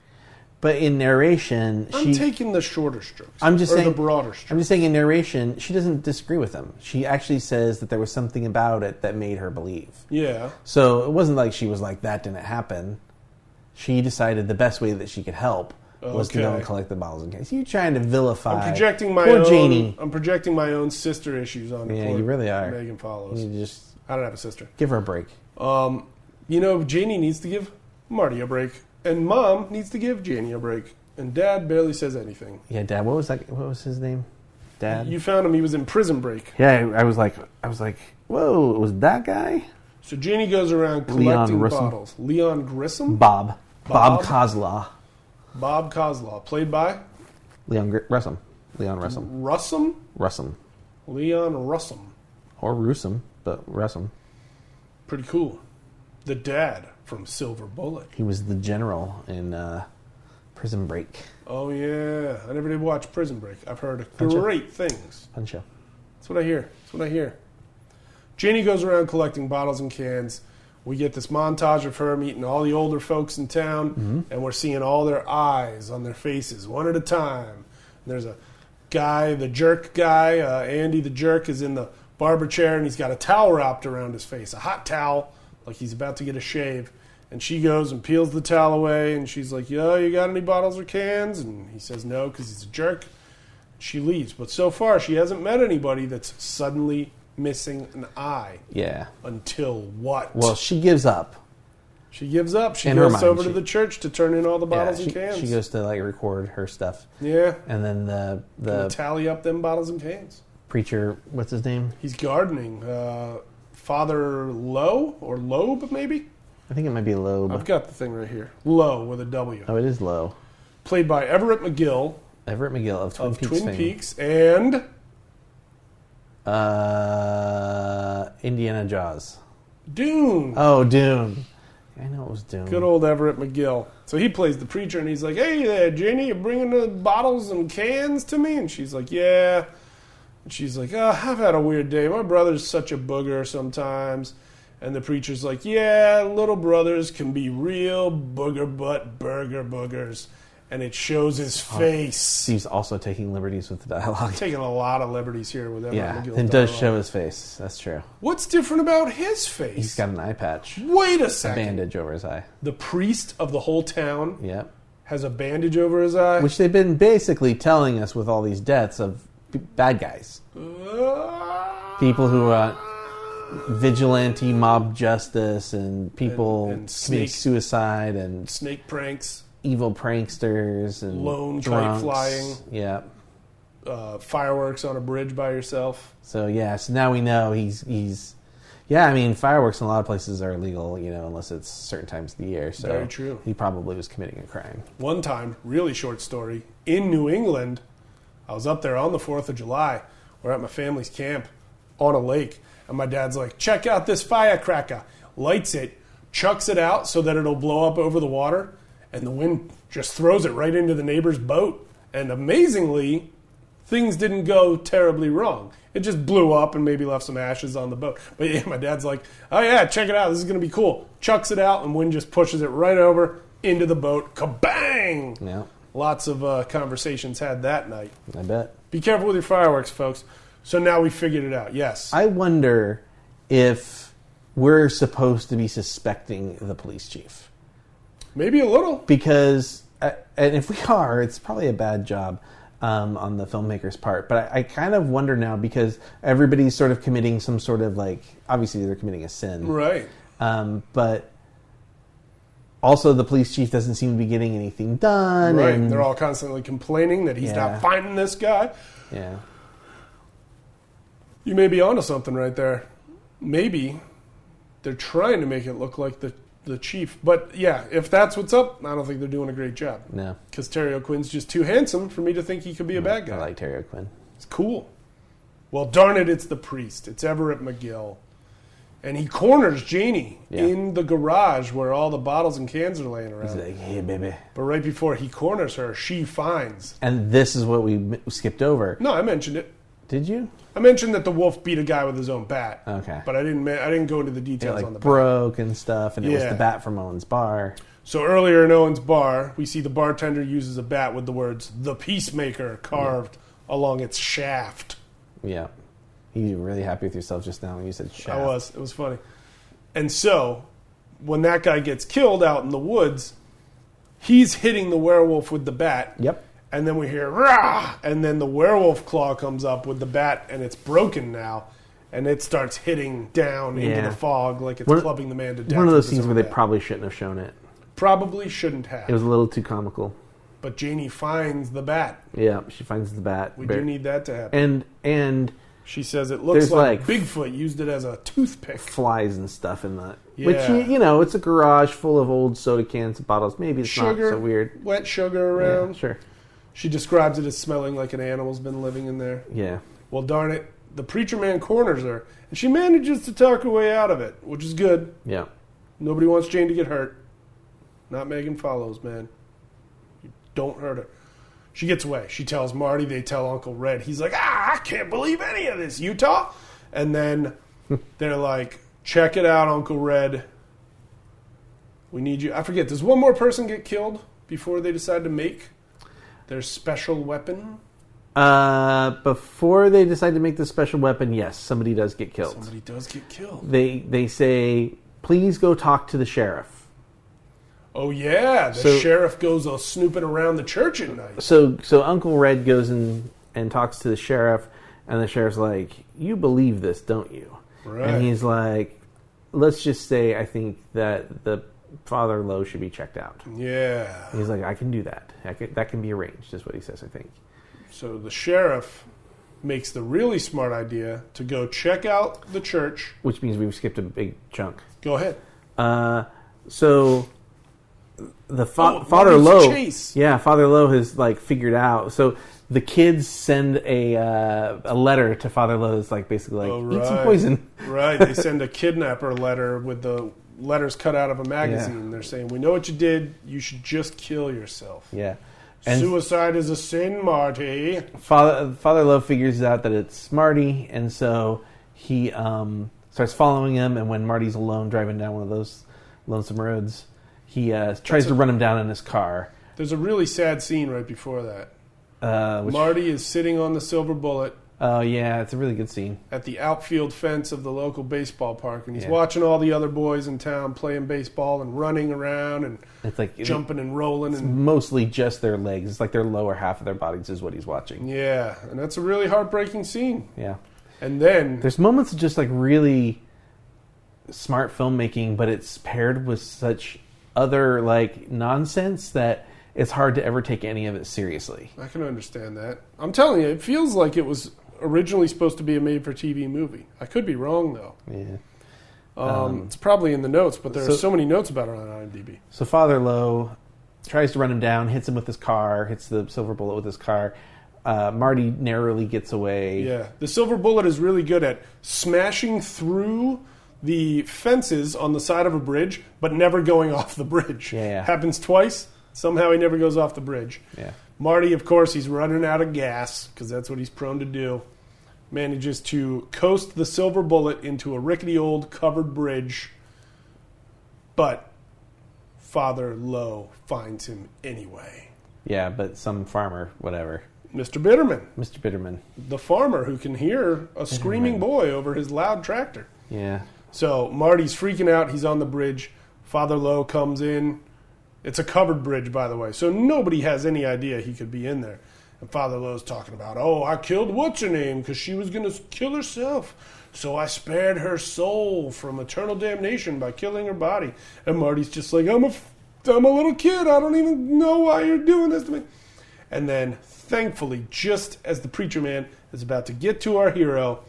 Speaker 6: but in narration,
Speaker 7: I'm taking the shorter strokes.
Speaker 6: I'm just saying
Speaker 7: the broader strokes.
Speaker 6: I'm just saying in narration, she doesn't disagree with him. She actually says that there was something about it that made her believe.
Speaker 7: Yeah.
Speaker 6: So it wasn't like she was like, that didn't happen. She decided the best way that she could help was to go and collect the bottles and cans. You trying to vilify
Speaker 7: I'm projecting my
Speaker 6: poor
Speaker 7: own
Speaker 6: Janie.
Speaker 7: I'm projecting my own sister issues on
Speaker 6: Yeah, you really are.
Speaker 7: Megan follows.
Speaker 6: You just
Speaker 7: I don't have a sister.
Speaker 6: give her a break.
Speaker 7: You know, Janie needs to give Marty a break. And Mom needs to give Janie a break. And Dad barely says anything.
Speaker 6: Yeah, Dad. What was his name? Dad.
Speaker 7: You found him. He was in Prison Break.
Speaker 6: Yeah, I was like, whoa, it was that guy?
Speaker 7: So Janie goes around collecting bottles. Leon Grissom?
Speaker 6: Bob Kozlaw.
Speaker 7: Bob Kozlaw. Played by?
Speaker 6: Leon Russum.
Speaker 7: Russum?
Speaker 6: Russum.
Speaker 7: Leon Russum.
Speaker 6: Or Russum, but Russum.
Speaker 7: Pretty cool. The dad from Silver Bullet.
Speaker 6: He was the general in Prison Break.
Speaker 7: Oh, yeah. I never did watch Prison Break. I've heard great things.
Speaker 6: Fun show.
Speaker 7: That's what I hear. Janie goes around collecting bottles and cans. We get this montage of her meeting all the older folks in town, and we're seeing all their eyes on their faces, one at a time. And there's a guy, the jerk guy, Andy the jerk, is in the barber chair, and he's got a towel wrapped around his face, a hot towel, like he's about to get a shave. And she goes and peels the towel away, and she's like, "Yo, you got any bottles or cans?" And he says no, because he's a jerk. She leaves. But so far, she hasn't met anybody that's suddenly missing an eye.
Speaker 6: Yeah.
Speaker 7: Until what?
Speaker 6: Well, she gives up.
Speaker 7: She gives up. She
Speaker 6: In her
Speaker 7: goes
Speaker 6: mind,
Speaker 7: over to the church to turn in all the bottles
Speaker 6: Yeah,
Speaker 7: and cans.
Speaker 6: She goes to like record her stuff.
Speaker 7: Yeah.
Speaker 6: And then the
Speaker 7: tally up them bottles and cans.
Speaker 6: preacher, what's his name?
Speaker 7: He's gardening. Father Lowe or Loeb, maybe?
Speaker 6: I think it might be Loeb.
Speaker 7: I've got the thing right here. Lowe with a W.
Speaker 6: Oh, it is Lowe.
Speaker 7: Played by Everett McGill.
Speaker 6: Everett McGill of Twin Peaks fame.
Speaker 7: Peaks and
Speaker 6: Indiana Jaws.
Speaker 7: Dune.
Speaker 6: Oh, Dune. I know it was Dune.
Speaker 7: Good old Everett McGill. So he plays the preacher, and he's like, "Hey there, Janie, you bringing the bottles and cans to me?" And she's like, "Yeah." And she's like, "Oh, I've had a weird day. My brother's such a booger sometimes." And the preacher's like, "Yeah, little brothers can be real booger butt burger boogers." And it shows his face.
Speaker 6: He's also taking liberties with the dialogue.
Speaker 7: Taking a lot of liberties here with Everett McGill.
Speaker 6: It does show his face. That's true.
Speaker 7: What's different about his face?
Speaker 6: He's got an eye patch.
Speaker 7: Wait a
Speaker 6: A
Speaker 7: second.
Speaker 6: bandage over his eye.
Speaker 7: The priest of the whole town
Speaker 6: Yep.
Speaker 7: has a bandage over his eye.
Speaker 6: Which they've been basically telling us with all these deaths of bad guys. People who are vigilante mob justice and people
Speaker 7: and
Speaker 6: committing suicide and
Speaker 7: snake pranks,
Speaker 6: evil pranksters and
Speaker 7: lone
Speaker 6: drunks.
Speaker 7: kite flying,
Speaker 6: Yeah.
Speaker 7: Fireworks on a bridge by yourself.
Speaker 6: So now we know he's yeah, I mean fireworks in a lot of places are illegal, unless it's certain times of the year. So
Speaker 7: Very true.
Speaker 6: He probably was committing a crime.
Speaker 7: One time, really short story, in New England, I was up there on the 4th of July. We're at my family's camp on a lake. And my dad's like, "Check out this firecracker." Lights it, chucks it out so that it'll blow up over the water. And the wind just throws it right into the neighbor's boat. And amazingly, things didn't go terribly wrong. It just blew up and maybe left some ashes on the boat. But yeah, my dad's like, oh yeah, check it out. This is going to be cool. Chucks it out, and wind just pushes it right over into the boat. Kabang!
Speaker 6: Yeah.
Speaker 7: Lots of conversations had that night.
Speaker 6: I bet.
Speaker 7: Be careful with your fireworks, folks. So now we figured it out. Yes.
Speaker 6: I wonder if we're supposed to be suspecting the police chief.
Speaker 7: Maybe a little.
Speaker 6: Because, and if we are, it's probably a bad job on the filmmaker's part. But I kind of wonder now, because everybody's sort of committing some sort of obviously they're committing a sin.
Speaker 7: Right.
Speaker 6: But also the police chief doesn't seem to be getting anything done.
Speaker 7: Right.
Speaker 6: And
Speaker 7: they're all constantly complaining that he's not finding this guy.
Speaker 6: Yeah.
Speaker 7: You may be onto something right there. Maybe they're trying to make it look like the chief. But yeah, if that's what's up, I don't think they're doing a great job.
Speaker 6: No.
Speaker 7: Because Terry O'Quinn's just too handsome for me to think he could be a bad guy.
Speaker 6: I like Terry O'Quinn.
Speaker 7: It's cool. Well, darn it, it's the priest. It's Everett McGill. And he corners Janie in the garage where all the bottles and cans are laying around.
Speaker 6: He's like, hey, baby.
Speaker 7: But right before he corners her, she finds.
Speaker 6: And this is what we skipped over.
Speaker 7: No, I mentioned it.
Speaker 6: Did you?
Speaker 7: I mentioned that the wolf beat a guy with his own bat.
Speaker 6: Okay.
Speaker 7: But I didn't go into the details
Speaker 6: It
Speaker 7: on the bat.
Speaker 6: broke and stuff, and it was the bat from Owen's bar.
Speaker 7: So earlier in Owen's bar, we see the bartender uses a bat with the words "The Peacemaker" carved along its shaft.
Speaker 6: Yeah. You were really happy with yourself just now when you said shaft.
Speaker 7: I was. It was funny. And so, when that guy gets killed out in the woods, he's hitting the werewolf with the bat.
Speaker 6: Yep.
Speaker 7: And then we hear, rah! And then the werewolf claw comes up with the bat, and it's broken now. And it starts hitting down into the fog like it's clubbing the man to death.
Speaker 6: One of those scenes where they probably shouldn't have shown it.
Speaker 7: Probably shouldn't have.
Speaker 6: It was a little too comical.
Speaker 7: But Janie finds the bat.
Speaker 6: Yeah, she finds the bat.
Speaker 7: We do need that to happen.
Speaker 6: And
Speaker 7: she says it looks like Bigfoot used it as a toothpick.
Speaker 6: Flies and stuff in that.
Speaker 7: Yeah.
Speaker 6: Which, it's a garage full of old soda cans and bottles. Maybe it's not so weird.
Speaker 7: Wet sugar around.
Speaker 6: Yeah, sure.
Speaker 7: She describes it as smelling like an animal's been living in there.
Speaker 6: Yeah.
Speaker 7: Well, darn it. The preacher man corners her, and she manages to talk her way out of it, which is good.
Speaker 6: Yeah.
Speaker 7: Nobody wants Jane to get hurt. Not Megan Follows, man. You don't hurt her. She gets away. She tells Marty. They tell Uncle Red. He's like, I can't believe any of this, Utah. And then they're like, check it out, Uncle Red. We need you. I forget, does one more person get killed before they decide to make their special weapon?
Speaker 6: Before they decide to make the special weapon, yes, somebody does get killed.
Speaker 7: Somebody does get killed.
Speaker 6: They say, please go talk to the sheriff.
Speaker 7: Oh, yeah. The sheriff goes snooping around the church at night.
Speaker 6: So Uncle Red goes and talks to the sheriff, and the sheriff's like, you believe this, don't you?
Speaker 7: Right.
Speaker 6: And he's like, let's just say I think that the Father Lowe should be checked out.
Speaker 7: Yeah.
Speaker 6: And he's like, I can do that. That can be arranged, is what he says, I think. So
Speaker 7: the sheriff makes the really smart idea to go check out the church.
Speaker 6: Which means we've skipped a big chunk.
Speaker 7: Go ahead.
Speaker 6: So the Father Lowe,
Speaker 7: chase.
Speaker 6: Yeah, Father Lowe has figured out. So the kids send a letter to Father Lowe that's basically eat some poison.
Speaker 7: Right. They send a kidnapper letter with the letters cut out of a magazine. Yeah. They're saying, we know what you did. You should just kill yourself.
Speaker 6: Yeah. And
Speaker 7: suicide is a sin, Marty.
Speaker 6: Father Lowe figures out that it's Marty, and so he starts following him. And when Marty's alone driving down one of those lonesome roads, he tries to run him down in his car.
Speaker 7: There's a really sad scene right before that. Marty is sitting on the Silver Bullet.
Speaker 6: Oh, yeah, it's a really good scene.
Speaker 7: At the outfield fence of the local baseball park. And he's watching all the other boys in town playing baseball and running around and jumping and rolling.
Speaker 6: It's mostly just their legs. It's their lower half of their bodies is what he's watching.
Speaker 7: Yeah, and that's a really heartbreaking scene.
Speaker 6: Yeah.
Speaker 7: And then
Speaker 6: there's moments of just really smart filmmaking, but it's paired with such other nonsense that it's hard to ever take any of it seriously.
Speaker 7: I can understand that. I'm telling you, it feels like it was originally supposed to be a made-for-TV movie. I could be wrong, though.
Speaker 6: Yeah.
Speaker 7: It's probably in the notes, but there are so many notes about it on IMDb.
Speaker 6: So Father Lowe tries to run him down, hits him with his car, hits the Silver Bullet with his car. Marty narrowly gets away.
Speaker 7: Yeah. The Silver Bullet is really good at smashing through the fences on the side of a bridge, but never going off the bridge.
Speaker 6: Yeah.
Speaker 7: Happens twice. Somehow he never goes off the bridge.
Speaker 6: Yeah.
Speaker 7: Marty, of course, he's running out of gas, because that's what he's prone to do. Manages to coast the silver bullet into a rickety old covered bridge. But Father Lowe finds him anyway.
Speaker 6: Yeah, but some farmer, whatever.
Speaker 7: Mr. Bitterman.
Speaker 6: Mr. Bitterman.
Speaker 7: The farmer who can hear a screaming boy over his loud tractor.
Speaker 6: Yeah.
Speaker 7: So Marty's freaking out. He's on the bridge. Father Lowe comes in. It's a covered bridge, by the way, so nobody has any idea he could be in there. And Father Lowe's talking about, oh, I killed what's-her-name because she was going to kill herself. So I spared her soul from eternal damnation by killing her body. And Marty's just like, I'm a little kid. I don't even know why you're doing this to me. And then, thankfully, just as the preacher man is about to get to our hero,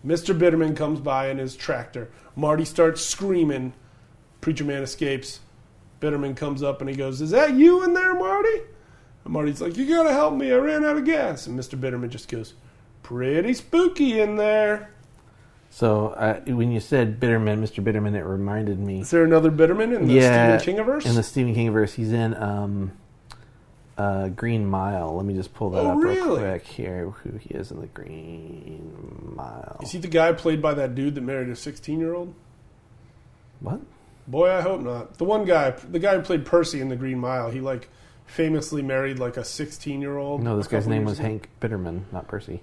Speaker 7: Mr. Bitterman comes by in his tractor. Marty starts screaming. Preacher man escapes. Bitterman comes up and he goes, is that you in there, Marty? And Marty's like, you gotta help me. I ran out of gas. And Mr. Bitterman just goes, pretty spooky in there.
Speaker 6: So when you said Bitterman, Mr. Bitterman, it reminded me.
Speaker 7: Is there another Bitterman in the Stephen Kingiverse?
Speaker 6: In the Stephen Kingiverse, he's in Green Mile. Let me just pull that up real quick here. Who he is in the Green Mile?
Speaker 7: Is he the guy played by that dude that married a 16-year-old?
Speaker 6: What?
Speaker 7: Boy, I hope not. The one guy, the guy who played Percy in the Green Mile, he famously married a 16-year-old.
Speaker 6: No, this guy's name was Hank Bitterman, not Percy.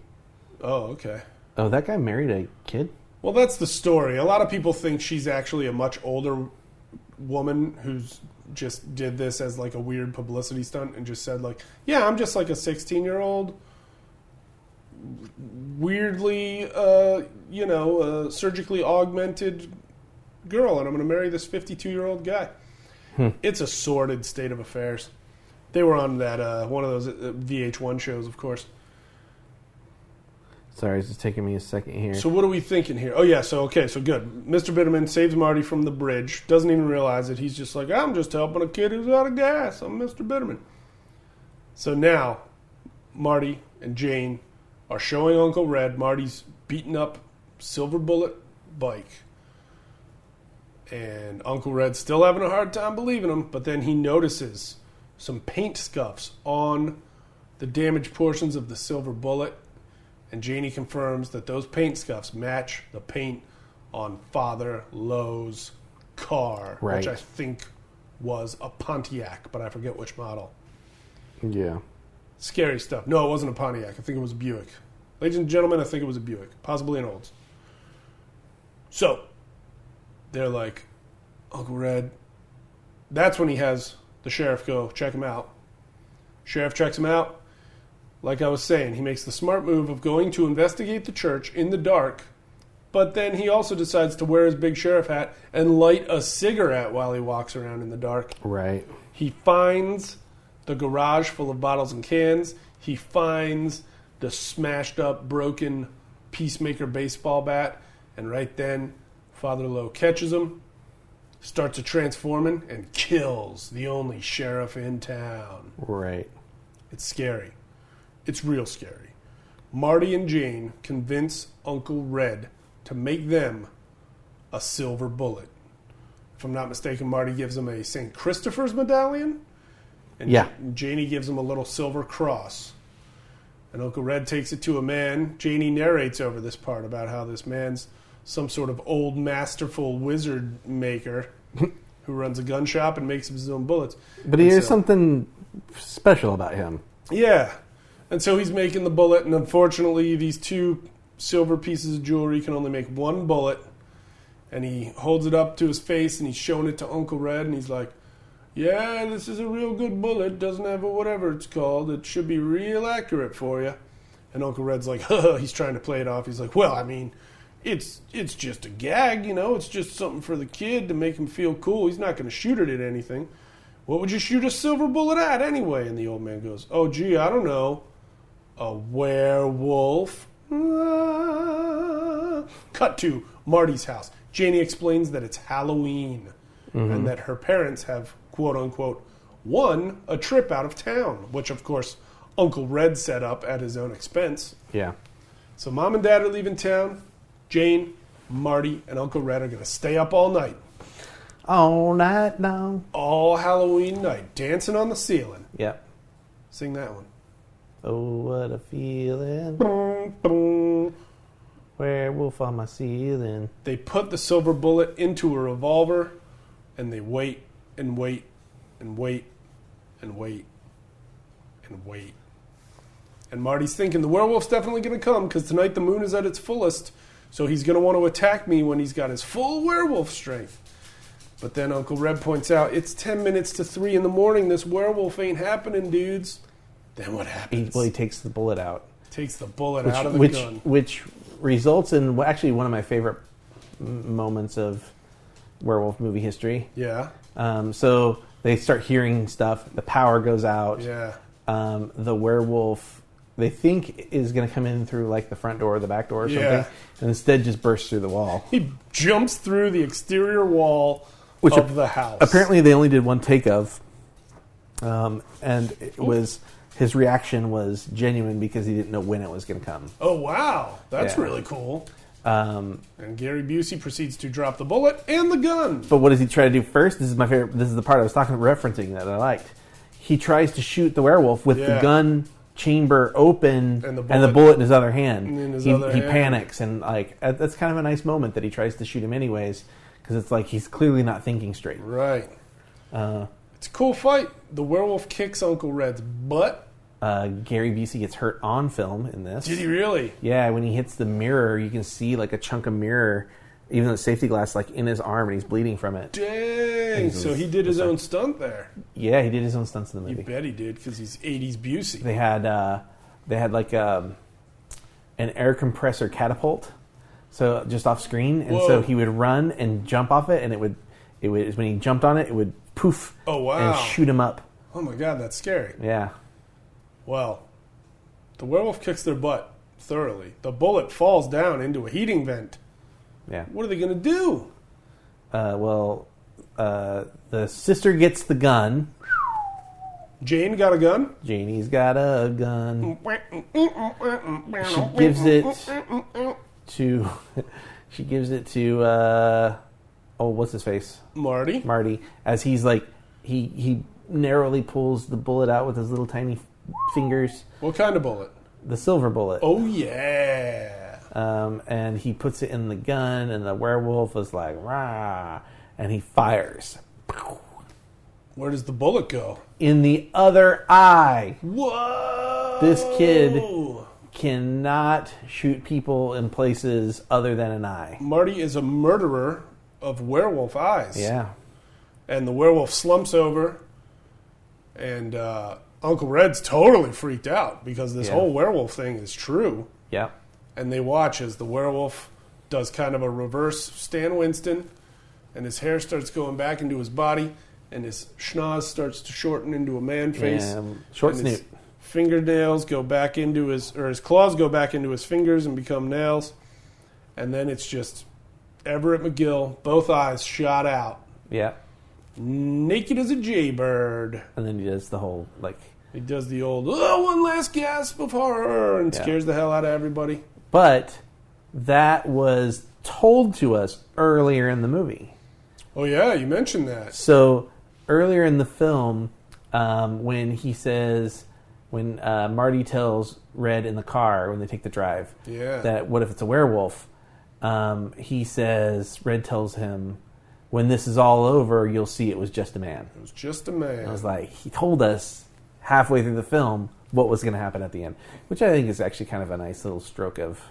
Speaker 7: Oh, okay.
Speaker 6: Oh, that guy married a kid?
Speaker 7: Well, that's the story. A lot of people think she's actually a much older woman who's just did this as a weird publicity stunt and just said yeah, I'm just a 16-year-old weirdly surgically augmented girl, and I'm going to marry this 52-year-old guy. It's a sordid state of affairs. They were on that one of those VH1 shows, of course.
Speaker 6: Sorry, it's just taking me a second here.
Speaker 7: So what are we thinking here? Oh, yeah, so good. Mr. Bitterman saves Marty from the bridge, doesn't even realize it. He's just like, I'm just helping a kid who's out of gas. I'm Mr. Bitterman. So now, Marty and Jane are showing Uncle Red Marty's beaten up silver bullet bike. And Uncle Red's still having a hard time believing him, but then he notices some paint scuffs on the damaged portions of the silver bullet. And Janie confirms that those paint scuffs match the paint on Father Lowe's car, which I think was a Pontiac, but I forget which model.
Speaker 6: Yeah.
Speaker 7: Scary stuff. No, it wasn't a Pontiac. I think it was a Buick. Ladies and gentlemen, I think it was a Buick, possibly an Olds. So, they're like, Uncle Red. That's when he has the sheriff go check him out. Sheriff checks him out. Like I was saying, he makes the smart move of going to investigate the church in the dark, but then he also decides to wear his big sheriff hat and light a cigarette while he walks around in the dark.
Speaker 6: Right.
Speaker 7: He finds the garage full of bottles and cans. He finds the smashed up, broken Peacemaker baseball bat, and right then, Father Lowe catches him, starts a transforming, and kills the only sheriff in town.
Speaker 6: Right.
Speaker 7: It's scary. It's real scary. Marty and Jane convince Uncle Red to make them a silver bullet. If I'm not mistaken, Marty gives him a St. Christopher's medallion. And Janie gives him a little silver cross. And Uncle Red takes it to a man. Janie narrates over this part about how this man's some sort of old masterful wizard maker who runs a gun shop and makes his own bullets.
Speaker 6: But there's something special about him.
Speaker 7: Yeah. And so he's making the bullet, and unfortunately these two silver pieces of jewelry can only make one bullet. And he holds it up to his face, and he's showing it to Uncle Red, and he's like, yeah, this is a real good bullet. Doesn't have a whatever it's called. It should be real accurate for you. And Uncle Red's like, he's trying to play it off. He's like, well, I mean, it's just a gag, It's just something for the kid to make him feel cool. He's not going to shoot it at anything. What would you shoot a silver bullet at anyway? And the old man goes, oh, gee, I don't know. A werewolf. Cut to Marty's house. Janie explains that it's Halloween and that her parents have, quote-unquote, won a trip out of town, which, of course, Uncle Red set up at his own expense.
Speaker 6: Yeah.
Speaker 7: So Mom and Dad are leaving town. Jane, Marty, and Uncle Red are going to stay up all night.
Speaker 6: All night long.
Speaker 7: All Halloween night. Dancing on the ceiling.
Speaker 6: Yep.
Speaker 7: Sing that one.
Speaker 6: Oh, what a feeling.
Speaker 7: Boom, boom.
Speaker 6: Werewolf on my ceiling.
Speaker 7: They put the silver bullet into a revolver, and they wait and wait and wait and wait and wait. And Marty's thinking the werewolf's definitely going to come because tonight the moon is at its fullest, so he's going to want to attack me when he's got his full werewolf strength. But then Uncle Red points out, it's 10 minutes to 3 in the morning. This werewolf ain't happening, dudes. Then what happens?
Speaker 6: He takes the bullet out.
Speaker 7: Takes the bullet out of the gun.
Speaker 6: Which results in actually one of my favorite moments of werewolf movie history.
Speaker 7: Yeah.
Speaker 6: So they start hearing stuff. The power goes out.
Speaker 7: Yeah.
Speaker 6: The werewolf, they think, is going to come in through like the front door or the back door or something, and instead just bursts through the wall.
Speaker 7: He jumps through the exterior wall of the house.
Speaker 6: Apparently, they only did one take of, and it was his reaction was genuine because he didn't know when it was going to come.
Speaker 7: Oh wow, that's really cool. And Gary Busey proceeds to drop the bullet and the gun.
Speaker 6: But what does he try to do first? This is my favorite. This is the part I was referencing that I liked. He tries to shoot the werewolf with the gun chamber open and the bullet in his other hand. He panics, and like that's kind of a nice moment that he tries to shoot him anyways, because it's like he's clearly not thinking straight.
Speaker 7: Right. It's a cool fight. The werewolf kicks Uncle Red's butt.
Speaker 6: Gary Busey gets hurt on film in this.
Speaker 7: Did he really?
Speaker 6: Yeah, when he hits the mirror, you can see like a chunk of mirror, even though the safety glass, like in his arm, and he's bleeding from it.
Speaker 7: Dang! So he did his own stunt there.
Speaker 6: Yeah, he did his own stunts in the movie.
Speaker 7: You bet he did, because he's 80s Busey.
Speaker 6: They had like an air compressor catapult, so just off screen, and so he would run and jump off it, and it would when he jumped on it, it would poof.
Speaker 7: Oh wow!
Speaker 6: And shoot him up.
Speaker 7: Oh my god, that's scary.
Speaker 6: Yeah.
Speaker 7: Well, the werewolf kicks their butt thoroughly. The bullet falls down into a heating vent.
Speaker 6: Yeah.
Speaker 7: What are they going to do?
Speaker 6: The sister gets the gun.
Speaker 7: Jane got a gun?
Speaker 6: Janie's got a gun. She gives it to what's his face?
Speaker 7: Marty.
Speaker 6: As he's like he narrowly pulls the bullet out with his little tiny fingers.
Speaker 7: What kind of bullet?
Speaker 6: The silver bullet.
Speaker 7: Oh yeah.
Speaker 6: And he puts it in the gun, and the werewolf is like, rah, and he fires.
Speaker 7: Where does the bullet go?
Speaker 6: In the other eye.
Speaker 7: Whoa!
Speaker 6: This kid cannot shoot people in places other than an eye.
Speaker 7: Marty is a murderer of werewolf eyes.
Speaker 6: Yeah.
Speaker 7: And the werewolf slumps over, and Uncle Red's totally freaked out because this whole werewolf thing is true.
Speaker 6: Yeah.
Speaker 7: And they watch as the werewolf does kind of a reverse Stan Winston, and his hair starts going back into his body, and his schnoz starts to shorten into a man face.
Speaker 6: Short
Speaker 7: and
Speaker 6: snoot.
Speaker 7: His fingernails go back into his claws go back into his fingers and become nails. And then it's just Everett McGill, both eyes shot out.
Speaker 6: Yeah.
Speaker 7: Naked as a jaybird.
Speaker 6: And then he does the whole, like...
Speaker 7: He does the old, one last gasp of horror, and scares the hell out of everybody.
Speaker 6: But that was told to us earlier in the movie.
Speaker 7: Oh, yeah, you mentioned that.
Speaker 6: So, earlier in the film, when Marty tells Red in the car, when they take the drive, that what if it's a werewolf, Red tells him, when this is all over, you'll see it was just a man.
Speaker 7: It was just a man.
Speaker 6: I was like, he told us halfway through the film what was going to happen at the end, which I think is actually kind of a nice little stroke of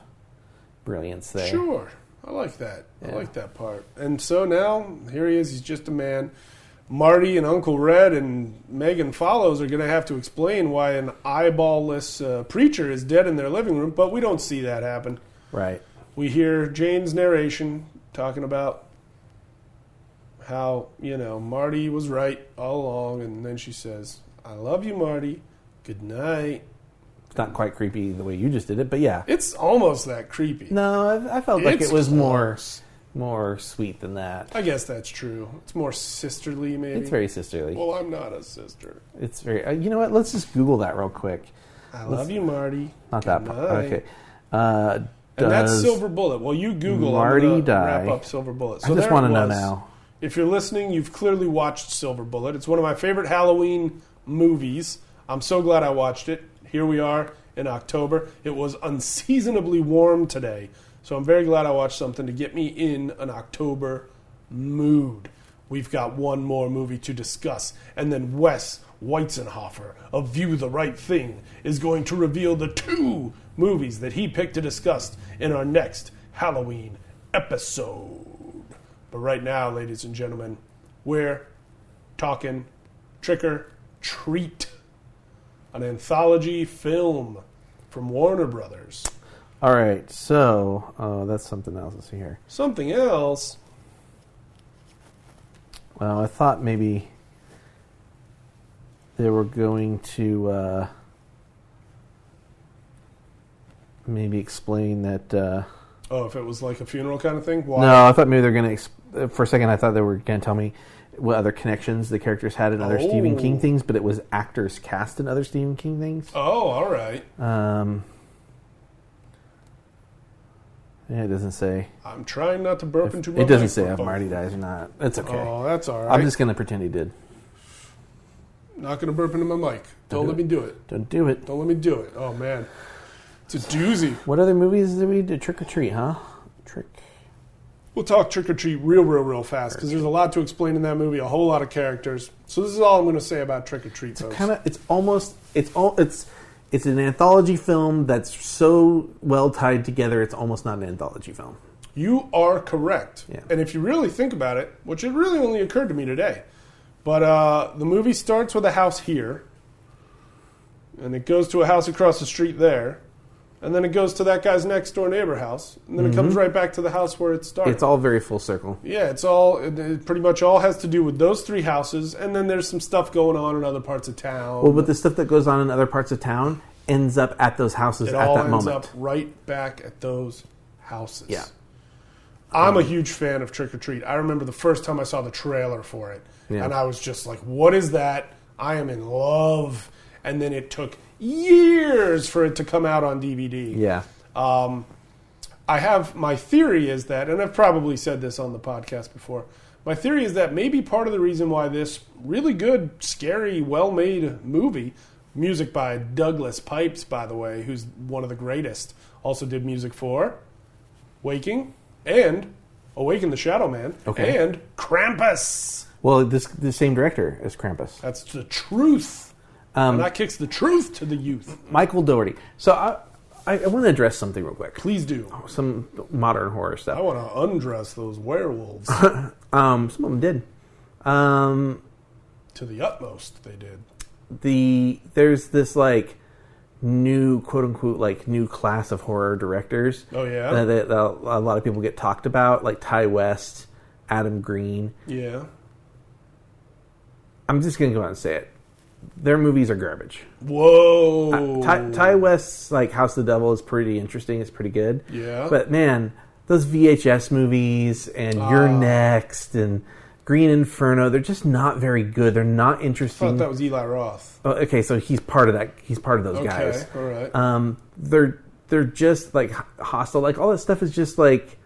Speaker 6: brilliance there.
Speaker 7: Sure. I like that. I like that part. And so now, here he is. He's just a man. Marty and Uncle Red and Megan Follows are going to have to explain why an eyeball-less preacher is dead in their living room, but we don't see that happen.
Speaker 6: Right.
Speaker 7: We hear Jane's narration talking about how, Marty was right all along, and then she says, I love you, Marty. Good night.
Speaker 6: It's not quite creepy the way you just did it, but yeah.
Speaker 7: It's almost that creepy.
Speaker 6: No, I felt like it was more sweet than that.
Speaker 7: I guess that's true. It's more sisterly, maybe.
Speaker 6: It's very sisterly.
Speaker 7: Well, I'm not a sister.
Speaker 6: It's very... you know what? Let's just Google that real quick.
Speaker 7: I love you, Marty.
Speaker 6: Not that part. Okay.
Speaker 7: And that's Silver Bullet. Well, you Google
Speaker 6: Marty
Speaker 7: wrap up Silver Bullet. So
Speaker 6: I just want to know now.
Speaker 7: If you're listening, you've clearly watched Silver Bullet. It's one of my favorite Halloween movies. I'm so glad I watched it. here we are in October. It was unseasonably warm today, so I'm very glad I watched something to get me in an October mood. We've got one more movie to discuss, and then Wes Weizenhofer of View the Right Thing is going to reveal the 2 movies that he picked to discuss in our next Halloween episode. But right now, ladies and gentlemen, we're talking Trick or Treat, an anthology film from Warner Brothers.
Speaker 6: All right, so that's something else. Let's see here.
Speaker 7: Something else.
Speaker 6: Well, I thought maybe they were going to maybe explain that.
Speaker 7: If it was like a funeral kind of thing? Why?
Speaker 6: No, I thought maybe they're going to. For a second, I thought they were going to tell me what other connections the characters had in other Stephen King things, but it was actors cast in other Stephen King things.
Speaker 7: Oh, all right.
Speaker 6: Yeah, it doesn't say.
Speaker 7: I'm trying not to burp into my
Speaker 6: It doesn't say if
Speaker 7: microphone.
Speaker 6: Marty dies or not. It's okay.
Speaker 7: Oh, that's all right.
Speaker 6: I'm just going to pretend he did.
Speaker 7: Not going to burp into my mic. Don't let me do it.
Speaker 6: Don't do it.
Speaker 7: Don't let me do it. Oh, man. It's a doozy.
Speaker 6: What other movies did we do? Trick or Treat, huh?
Speaker 7: We'll talk Trick or Treat real fast because there's a lot to explain in that movie, a whole lot of characters. So this is all I'm going to say about Trick or Treat, folks.
Speaker 6: It's an anthology film that's so well tied together. It's almost not an anthology film.
Speaker 7: You are correct.
Speaker 6: Yeah.
Speaker 7: And if you really think about it, which it really only occurred to me today, but the movie starts with a house here, and it goes to a house across the street there, and then it goes to that guy's next door neighbor house, and then it comes right back to the house where it started.
Speaker 6: It's all very full circle.
Speaker 7: Yeah, it pretty much all has to do with those 3 houses, and then there's some stuff going on in other parts of town.
Speaker 6: Well, but the stuff that goes on in other parts of town ends up at those houses
Speaker 7: it
Speaker 6: at
Speaker 7: all
Speaker 6: that
Speaker 7: ends
Speaker 6: moment.
Speaker 7: up right back at those houses.
Speaker 6: Yeah.
Speaker 7: I'm a huge fan of Trick or Treat. I remember the first time I saw the trailer for it,
Speaker 6: Yeah.
Speaker 7: and I was just like, what is that? I am in love. And then it took years for it to come out on DVD.
Speaker 6: Yeah.
Speaker 7: My theory is that, and I've probably said this on the podcast before, my theory is that maybe part of the reason why this really good, scary, well-made movie, music by Douglas Pipes, by the way, who's one of the greatest, also did music for Waking and Awaken the Shadow Man and Krampus.
Speaker 6: Well, the same director as Krampus.
Speaker 7: That's the truth. And that kicks the truth to the youth.
Speaker 6: Michael Dougherty. So I want to address something real quick.
Speaker 7: Please do.
Speaker 6: Some modern horror stuff.
Speaker 7: I want to undress those werewolves.
Speaker 6: Some of them did.
Speaker 7: To the utmost, they did.
Speaker 6: There's this like new quote unquote like new class of horror directors.
Speaker 7: Oh yeah.
Speaker 6: That a lot of people get talked about, like Ty West, Adam Green.
Speaker 7: Yeah.
Speaker 6: I'm just gonna go out and say it. Their movies are garbage.
Speaker 7: Whoa.
Speaker 6: Ty West's like House of the Devil is pretty interesting. It's pretty good.
Speaker 7: Yeah.
Speaker 6: But man, those VHS movies and You're Next and Green Inferno, they're just not very good. They're not interesting.
Speaker 7: I thought that was Eli Roth.
Speaker 6: Oh, okay, so he's part of that. He's part of those guys.
Speaker 7: Okay, all right.
Speaker 6: They're just like hostile. Like all that stuff is just like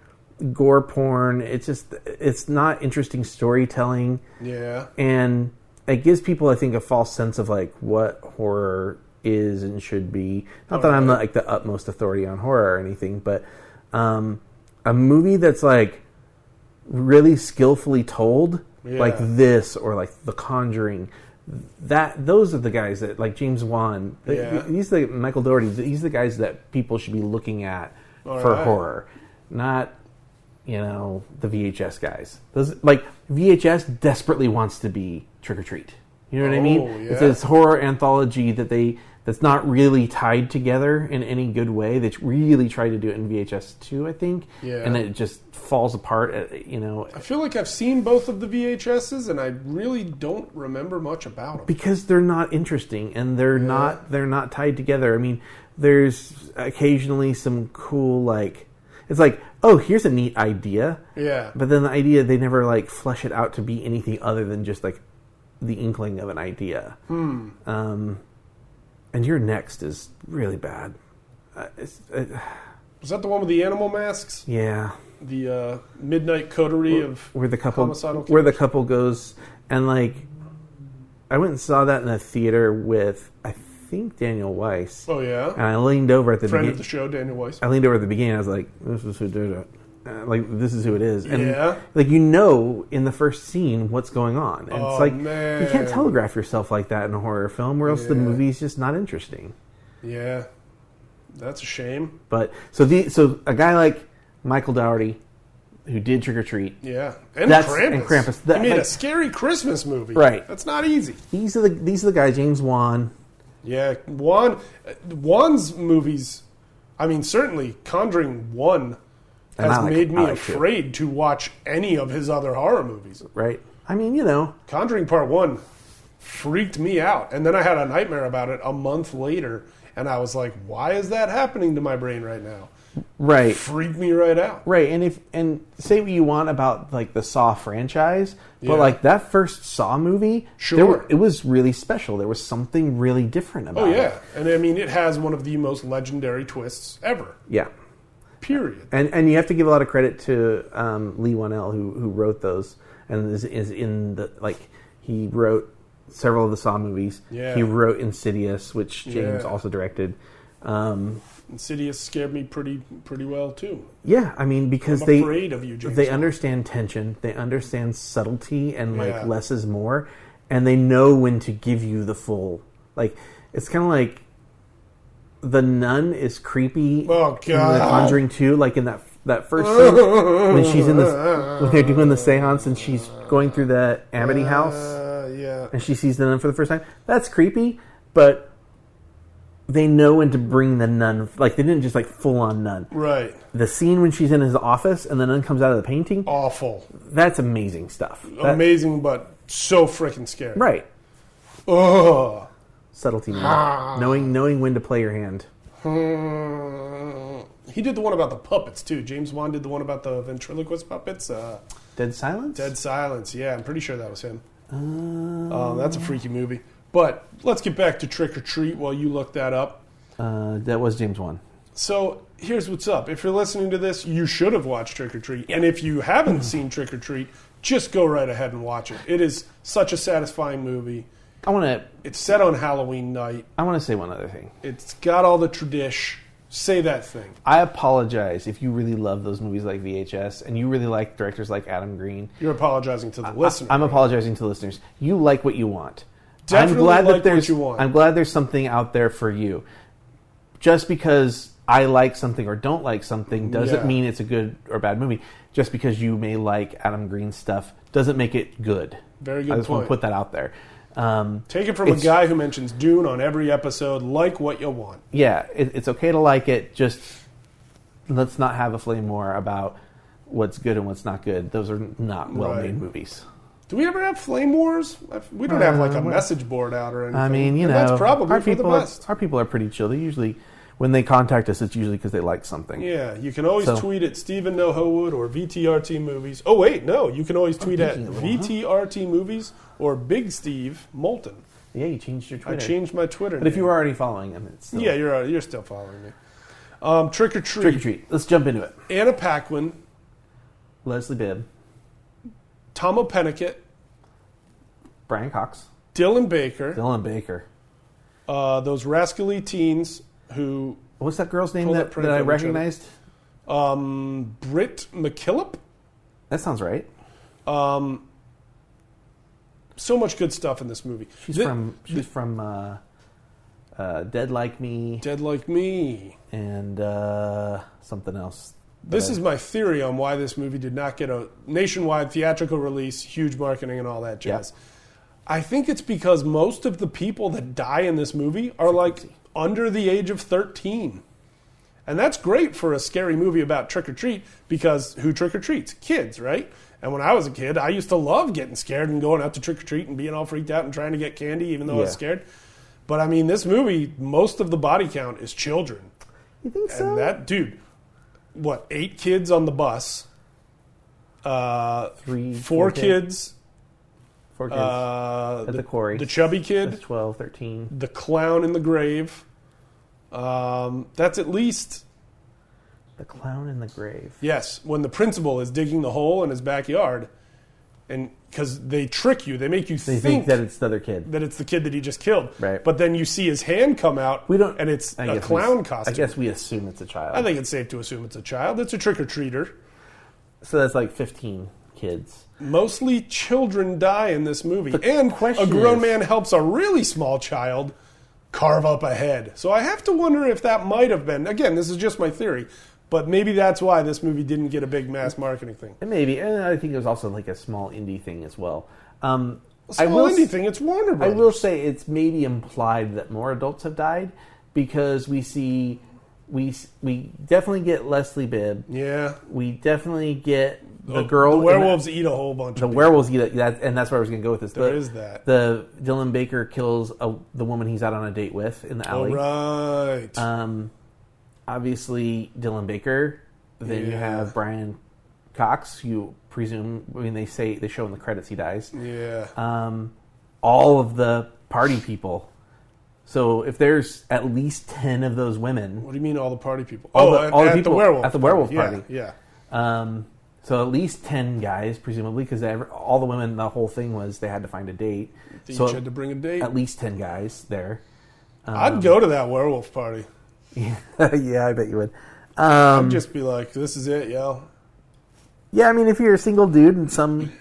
Speaker 6: gore porn. It's not interesting storytelling.
Speaker 7: Yeah.
Speaker 6: And it gives people, I think, a false sense of like what horror is and should be. Not that I'm not like the utmost authority on horror or anything, but a movie that's like really skillfully told, like this or like The Conjuring. Those are the guys that like James Wan. He's the Michael Dougherty. He's the guys that people should be looking at for horror, not the VHS guys. Those like VHS desperately wants to be Trick or Treat. You know what I mean?
Speaker 7: Yeah.
Speaker 6: It's this horror anthology that's not really tied together in any good way. They really tried to do it in VHS too, I think.
Speaker 7: Yeah.
Speaker 6: And it just falls apart.
Speaker 7: I feel like I've seen both of the VHSs, and I really don't remember much about them
Speaker 6: because they're not interesting and they're not tied together. I mean, there's occasionally some cool like. It's like, oh, here's a neat idea.
Speaker 7: Yeah.
Speaker 6: But then the idea, they never like flesh it out to be anything other than just like the inkling of an idea. And Your Next is really bad.
Speaker 7: Was that the one with the animal masks?
Speaker 6: Yeah.
Speaker 7: The midnight coterie of
Speaker 6: where the couple
Speaker 7: homicidal killers?
Speaker 6: where the couple goes and like I went and saw that in a theater with I think Daniel Weiss.
Speaker 7: Oh, yeah?
Speaker 6: And I leaned over at the
Speaker 7: Friend
Speaker 6: beginning.
Speaker 7: of the show, Daniel Weiss.
Speaker 6: I leaned over at the beginning. I was like, "This is who did it. This is who it is." And
Speaker 7: Yeah.
Speaker 6: like in the first scene what's going on. And it's like
Speaker 7: man.
Speaker 6: you can't telegraph yourself like that in a horror film, or else the movie's just not interesting.
Speaker 7: Yeah. That's a shame.
Speaker 6: But so a guy like Michael Dougherty, who did Trick or Treat,
Speaker 7: Yeah. And Krampus. He made a scary Christmas movie.
Speaker 6: Right.
Speaker 7: That's not easy.
Speaker 6: These are the guys. James Wan.
Speaker 7: Yeah. Wan's movies, I mean, certainly Conjuring 1 has made me afraid to watch any of his other horror movies.
Speaker 6: Right. I mean,
Speaker 7: Conjuring Part 1 freaked me out. And then I had a nightmare about it a month later. And I was like, why is that happening to my brain right now?
Speaker 6: Right.
Speaker 7: It freaked me right out.
Speaker 6: Right. And say what you want about like the Saw franchise, but like that first Saw movie, it was really special. There was something really different about it.
Speaker 7: Oh, yeah. And I mean, it has one of the most legendary twists ever.
Speaker 6: Yeah.
Speaker 7: Period.
Speaker 6: And you have to give a lot of credit to Lee Wanell, who wrote those, and is in the he wrote several of the Saw movies.
Speaker 7: Yeah.
Speaker 6: He wrote Insidious, which James also directed.
Speaker 7: Insidious scared me pretty well too.
Speaker 6: Yeah, I mean because
Speaker 7: I'm afraid of you, James.
Speaker 6: They understand tension, they understand subtlety, and less is more, and they know when to give you the full. Like it's kind of like the nun is creepy.
Speaker 7: Oh God!
Speaker 6: In The Conjuring 2, like in that first scene when she's when they're doing the seance and she's going through the Amity house, and she sees the nun for the first time. That's creepy, but they know when to bring the nun. Like they didn't just like full on nun.
Speaker 7: Right.
Speaker 6: The scene when she's in his office and the nun comes out of the painting.
Speaker 7: Awful. That's
Speaker 6: amazing stuff.
Speaker 7: Amazing, but so freaking scary.
Speaker 6: Right.
Speaker 7: Ugh.
Speaker 6: Subtlety, man. Knowing when to play your hand.
Speaker 7: He did the one about the puppets too. James Wan did the one about the ventriloquist puppets.
Speaker 6: Dead Silence?
Speaker 7: Dead Silence, yeah. I'm pretty sure that was him. That's a freaky movie. But let's get back to Trick or Treat while you look that up.
Speaker 6: That was James Wan.
Speaker 7: So here's what's up. If you're listening to this, you should have watched Trick or Treat. And if you haven't seen Trick or Treat, just go right ahead and watch it. It is such a satisfying movie. It's set on Halloween night.
Speaker 6: I want to say one other thing.
Speaker 7: It's got all the tradition. Say that thing.
Speaker 6: I apologize if you really love those movies like VHS and you really like directors like Adam Green.
Speaker 7: You're apologizing to the listener.
Speaker 6: I'm apologizing to the listeners. You like what you want.
Speaker 7: Definitely
Speaker 6: I'm glad
Speaker 7: like
Speaker 6: that there's,
Speaker 7: what you want.
Speaker 6: I'm glad there's something out there for you. Just because I like something or don't like something doesn't mean it's a good or bad movie. Just because you may like Adam Green's stuff doesn't make it good.
Speaker 7: Very good
Speaker 6: I just want to put that out there.
Speaker 7: Take it from a guy who mentions Dune on every episode. Like what you want.
Speaker 6: Yeah, it's okay to like it. Just let's not have a flame war about what's good and what's not good. Those are not well-made movies.
Speaker 7: Do we ever have flame wars? We don't have like a message board out or anything.
Speaker 6: I mean,
Speaker 7: that's probably for the best.
Speaker 6: Our people are pretty chill. They usually, when they contact us, it's usually because they like something.
Speaker 7: Yeah, you can always tweet at Stephen No Howood or VTRT Movies. Oh wait, no, you can always tweet at VTRT Movies or Big Steve Moulton.
Speaker 6: Yeah, you changed your Twitter.
Speaker 7: I changed my Twitter.
Speaker 6: But if you were already following him, it's still...
Speaker 7: Yeah, you're still following me. Trick or Treat.
Speaker 6: Trick or Treat. Let's jump into it.
Speaker 7: Anna Paquin,
Speaker 6: Leslie Bibb,
Speaker 7: Tom O'Pennicott,
Speaker 6: Brian Cox,
Speaker 7: Dylan Baker. Those rascally teens who...
Speaker 6: What's that girl's name that I recognized?
Speaker 7: Britt McKillop?
Speaker 6: That sounds right.
Speaker 7: So much good stuff in this movie.
Speaker 6: She's from Dead Like Me.
Speaker 7: Dead Like Me.
Speaker 6: And something else.
Speaker 7: This is my theory on why this movie did not get a nationwide theatrical release, huge marketing and all that jazz. Yep. I think it's because most of the people that die in this movie are like under the age of 13. And that's great for a scary movie about trick or treat because who trick or treats? Kids, right? And when I was a kid, I used to love getting scared and going out to trick or treat and being all freaked out and trying to get candy even though I was scared. But I mean, this movie, most of the body count is children.
Speaker 6: You think so?
Speaker 7: And that, dude, 8 kids on the bus? 4 kids.
Speaker 6: 4 kids at the quarry.
Speaker 7: The chubby kid.
Speaker 6: That's 12, 13.
Speaker 7: The clown in the grave. That's at least...
Speaker 6: The clown in the grave.
Speaker 7: Yes. When the principal is digging the hole in his backyard, and because they trick you, they make you
Speaker 6: They think that it's the other kid.
Speaker 7: that it's the kid that he just killed.
Speaker 6: Right.
Speaker 7: But then you see his hand come out, and it's a clown costume.
Speaker 6: I guess we assume it's a child.
Speaker 7: I think it's safe to assume it's a child. It's a trick-or-treater.
Speaker 6: So that's like 15 kids.
Speaker 7: Mostly children die in this movie.
Speaker 6: The
Speaker 7: and
Speaker 6: question
Speaker 7: a grown
Speaker 6: is-
Speaker 7: man helps a really small child carve up a head. So I have to wonder if that might have been, again, this is just my theory, but maybe that's why this movie didn't get a big mass marketing thing.
Speaker 6: And maybe. And I think it was also like a small indie thing as well.
Speaker 7: Small indie thing, it's Warner Brothers.
Speaker 6: I will say it's maybe implied that more adults have died because we definitely get Leslie Bibb.
Speaker 7: Yeah.
Speaker 6: We definitely get the girl.
Speaker 7: The werewolves eat a whole bunch
Speaker 6: the
Speaker 7: of
Speaker 6: werewolves eat it, and that's where I was going to go with this.
Speaker 7: There is that.
Speaker 6: The Dylan Baker kills the woman he's out on a date with in the alley.
Speaker 7: Oh, right.
Speaker 6: Obviously, Dylan Baker. Then you have Brian Cox. You presume. I mean, they show in the credits he dies.
Speaker 7: Yeah.
Speaker 6: All of the party people. So if there's at least 10 of those women,
Speaker 7: What do you mean all the party people?
Speaker 6: all the
Speaker 7: at
Speaker 6: people
Speaker 7: the werewolf
Speaker 6: at the werewolf party.
Speaker 7: Yeah.
Speaker 6: So at least 10 guys, presumably, because all the women, the whole thing was they had to find a date.
Speaker 7: They
Speaker 6: so
Speaker 7: each had to bring a date.
Speaker 6: At least 10 guys there.
Speaker 7: I'd go to that werewolf party.
Speaker 6: Yeah, I bet you would.
Speaker 7: I'd just be like, this is it, yo.
Speaker 6: Yeah, I mean, if you're a single dude and some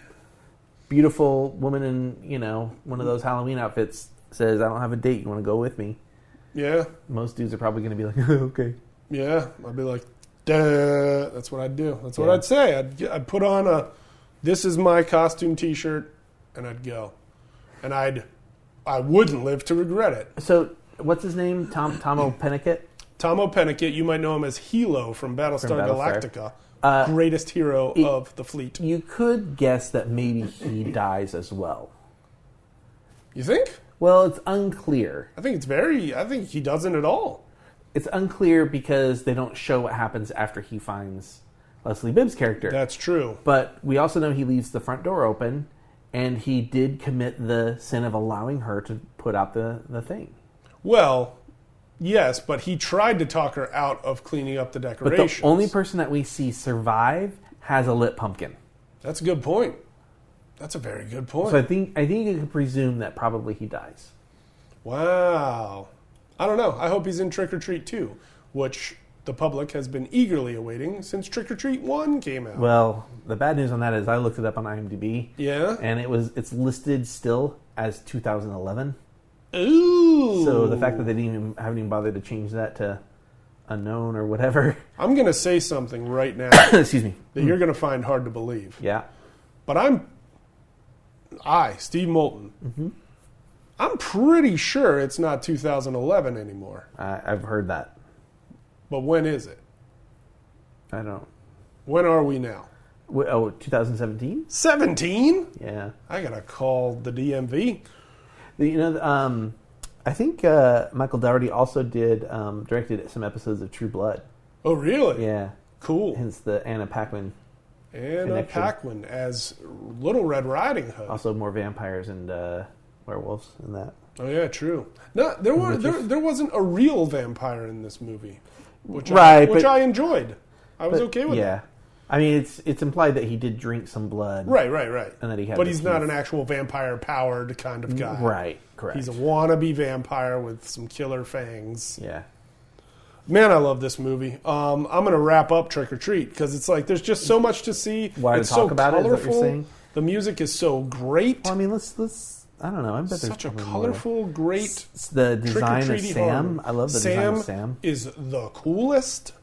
Speaker 6: beautiful woman in, one of those Halloween outfits says, I don't have a date, you want to go with me?
Speaker 7: Yeah.
Speaker 6: Most dudes are probably going to be like, okay.
Speaker 7: Yeah, I'd be like, duh. That's what I'd do. That's what I'd say. I'd put on a "This is my costume" T-shirt, and I'd go. And I wouldn't live to regret it.
Speaker 6: So, what's his name? Tomo Pennicott?
Speaker 7: Tomo Pennicott, you might know him as Hilo from Battlestar Galactica. Greatest hero of the fleet.
Speaker 6: You could guess that maybe he dies as well.
Speaker 7: You think?
Speaker 6: Well, it's unclear.
Speaker 7: I think he doesn't at all.
Speaker 6: It's unclear because they don't show what happens after he finds Leslie Bibb's character.
Speaker 7: That's true.
Speaker 6: But we also know he leaves the front door open, and he did commit the sin of allowing her to put out the thing.
Speaker 7: Well, yes, but he tried to talk her out of cleaning up the decorations.
Speaker 6: But the only person that we see survive has a lit pumpkin.
Speaker 7: That's a good point. That's a very good point.
Speaker 6: So I think you can presume that probably he dies.
Speaker 7: Wow. I don't know. I hope he's in Trick or Treat 2, which the public has been eagerly awaiting since Trick or Treat 1 came out.
Speaker 6: Well, the bad news on that is I looked it up on IMDb.
Speaker 7: Yeah?
Speaker 6: And it's listed still as 2011.
Speaker 7: Ooh.
Speaker 6: So the fact that they haven't even bothered to change that to unknown or whatever.
Speaker 7: I'm going to say something right now.
Speaker 6: Excuse me.
Speaker 7: That you're going to find hard to believe.
Speaker 6: Yeah.
Speaker 7: But Steve Moulton,
Speaker 6: mm-hmm.
Speaker 7: I'm pretty sure it's not 2011 anymore.
Speaker 6: I've heard that.
Speaker 7: But when is it?
Speaker 6: I don't.
Speaker 7: When are we now?
Speaker 6: 2017?
Speaker 7: 17?
Speaker 6: Yeah.
Speaker 7: I got to call the DMV.
Speaker 6: I think Michael Dougherty also directed some episodes of True Blood.
Speaker 7: Oh, really?
Speaker 6: Yeah.
Speaker 7: Cool.
Speaker 6: Hence the Anna Paquin.
Speaker 7: Anna Paquin as Little Red Riding Hood.
Speaker 6: Also more vampires and werewolves in that.
Speaker 7: Oh yeah, true. No, there wasn't a real vampire in this movie, which
Speaker 6: right,
Speaker 7: I enjoyed. I was okay with
Speaker 6: yeah.
Speaker 7: it.
Speaker 6: I mean, it's implied that he did drink some blood.
Speaker 7: Right.
Speaker 6: And that he had.
Speaker 7: But he's not an actual vampire-powered kind of guy.
Speaker 6: Right. Correct.
Speaker 7: He's a wannabe vampire with some killer fangs.
Speaker 6: Yeah.
Speaker 7: Man, I love this movie. I'm going to wrap up Trick or Treat because it's like there's just so much to see.
Speaker 6: Why
Speaker 7: it's
Speaker 6: to talk
Speaker 7: so
Speaker 6: about
Speaker 7: colorful.
Speaker 6: it? Is what you're saying?
Speaker 7: The music is so great.
Speaker 6: Well, I mean, let's. I don't know. I bet there's
Speaker 7: such a colorful, great.
Speaker 6: The design of Sam. I love the design of Sam.
Speaker 7: Is the coolest.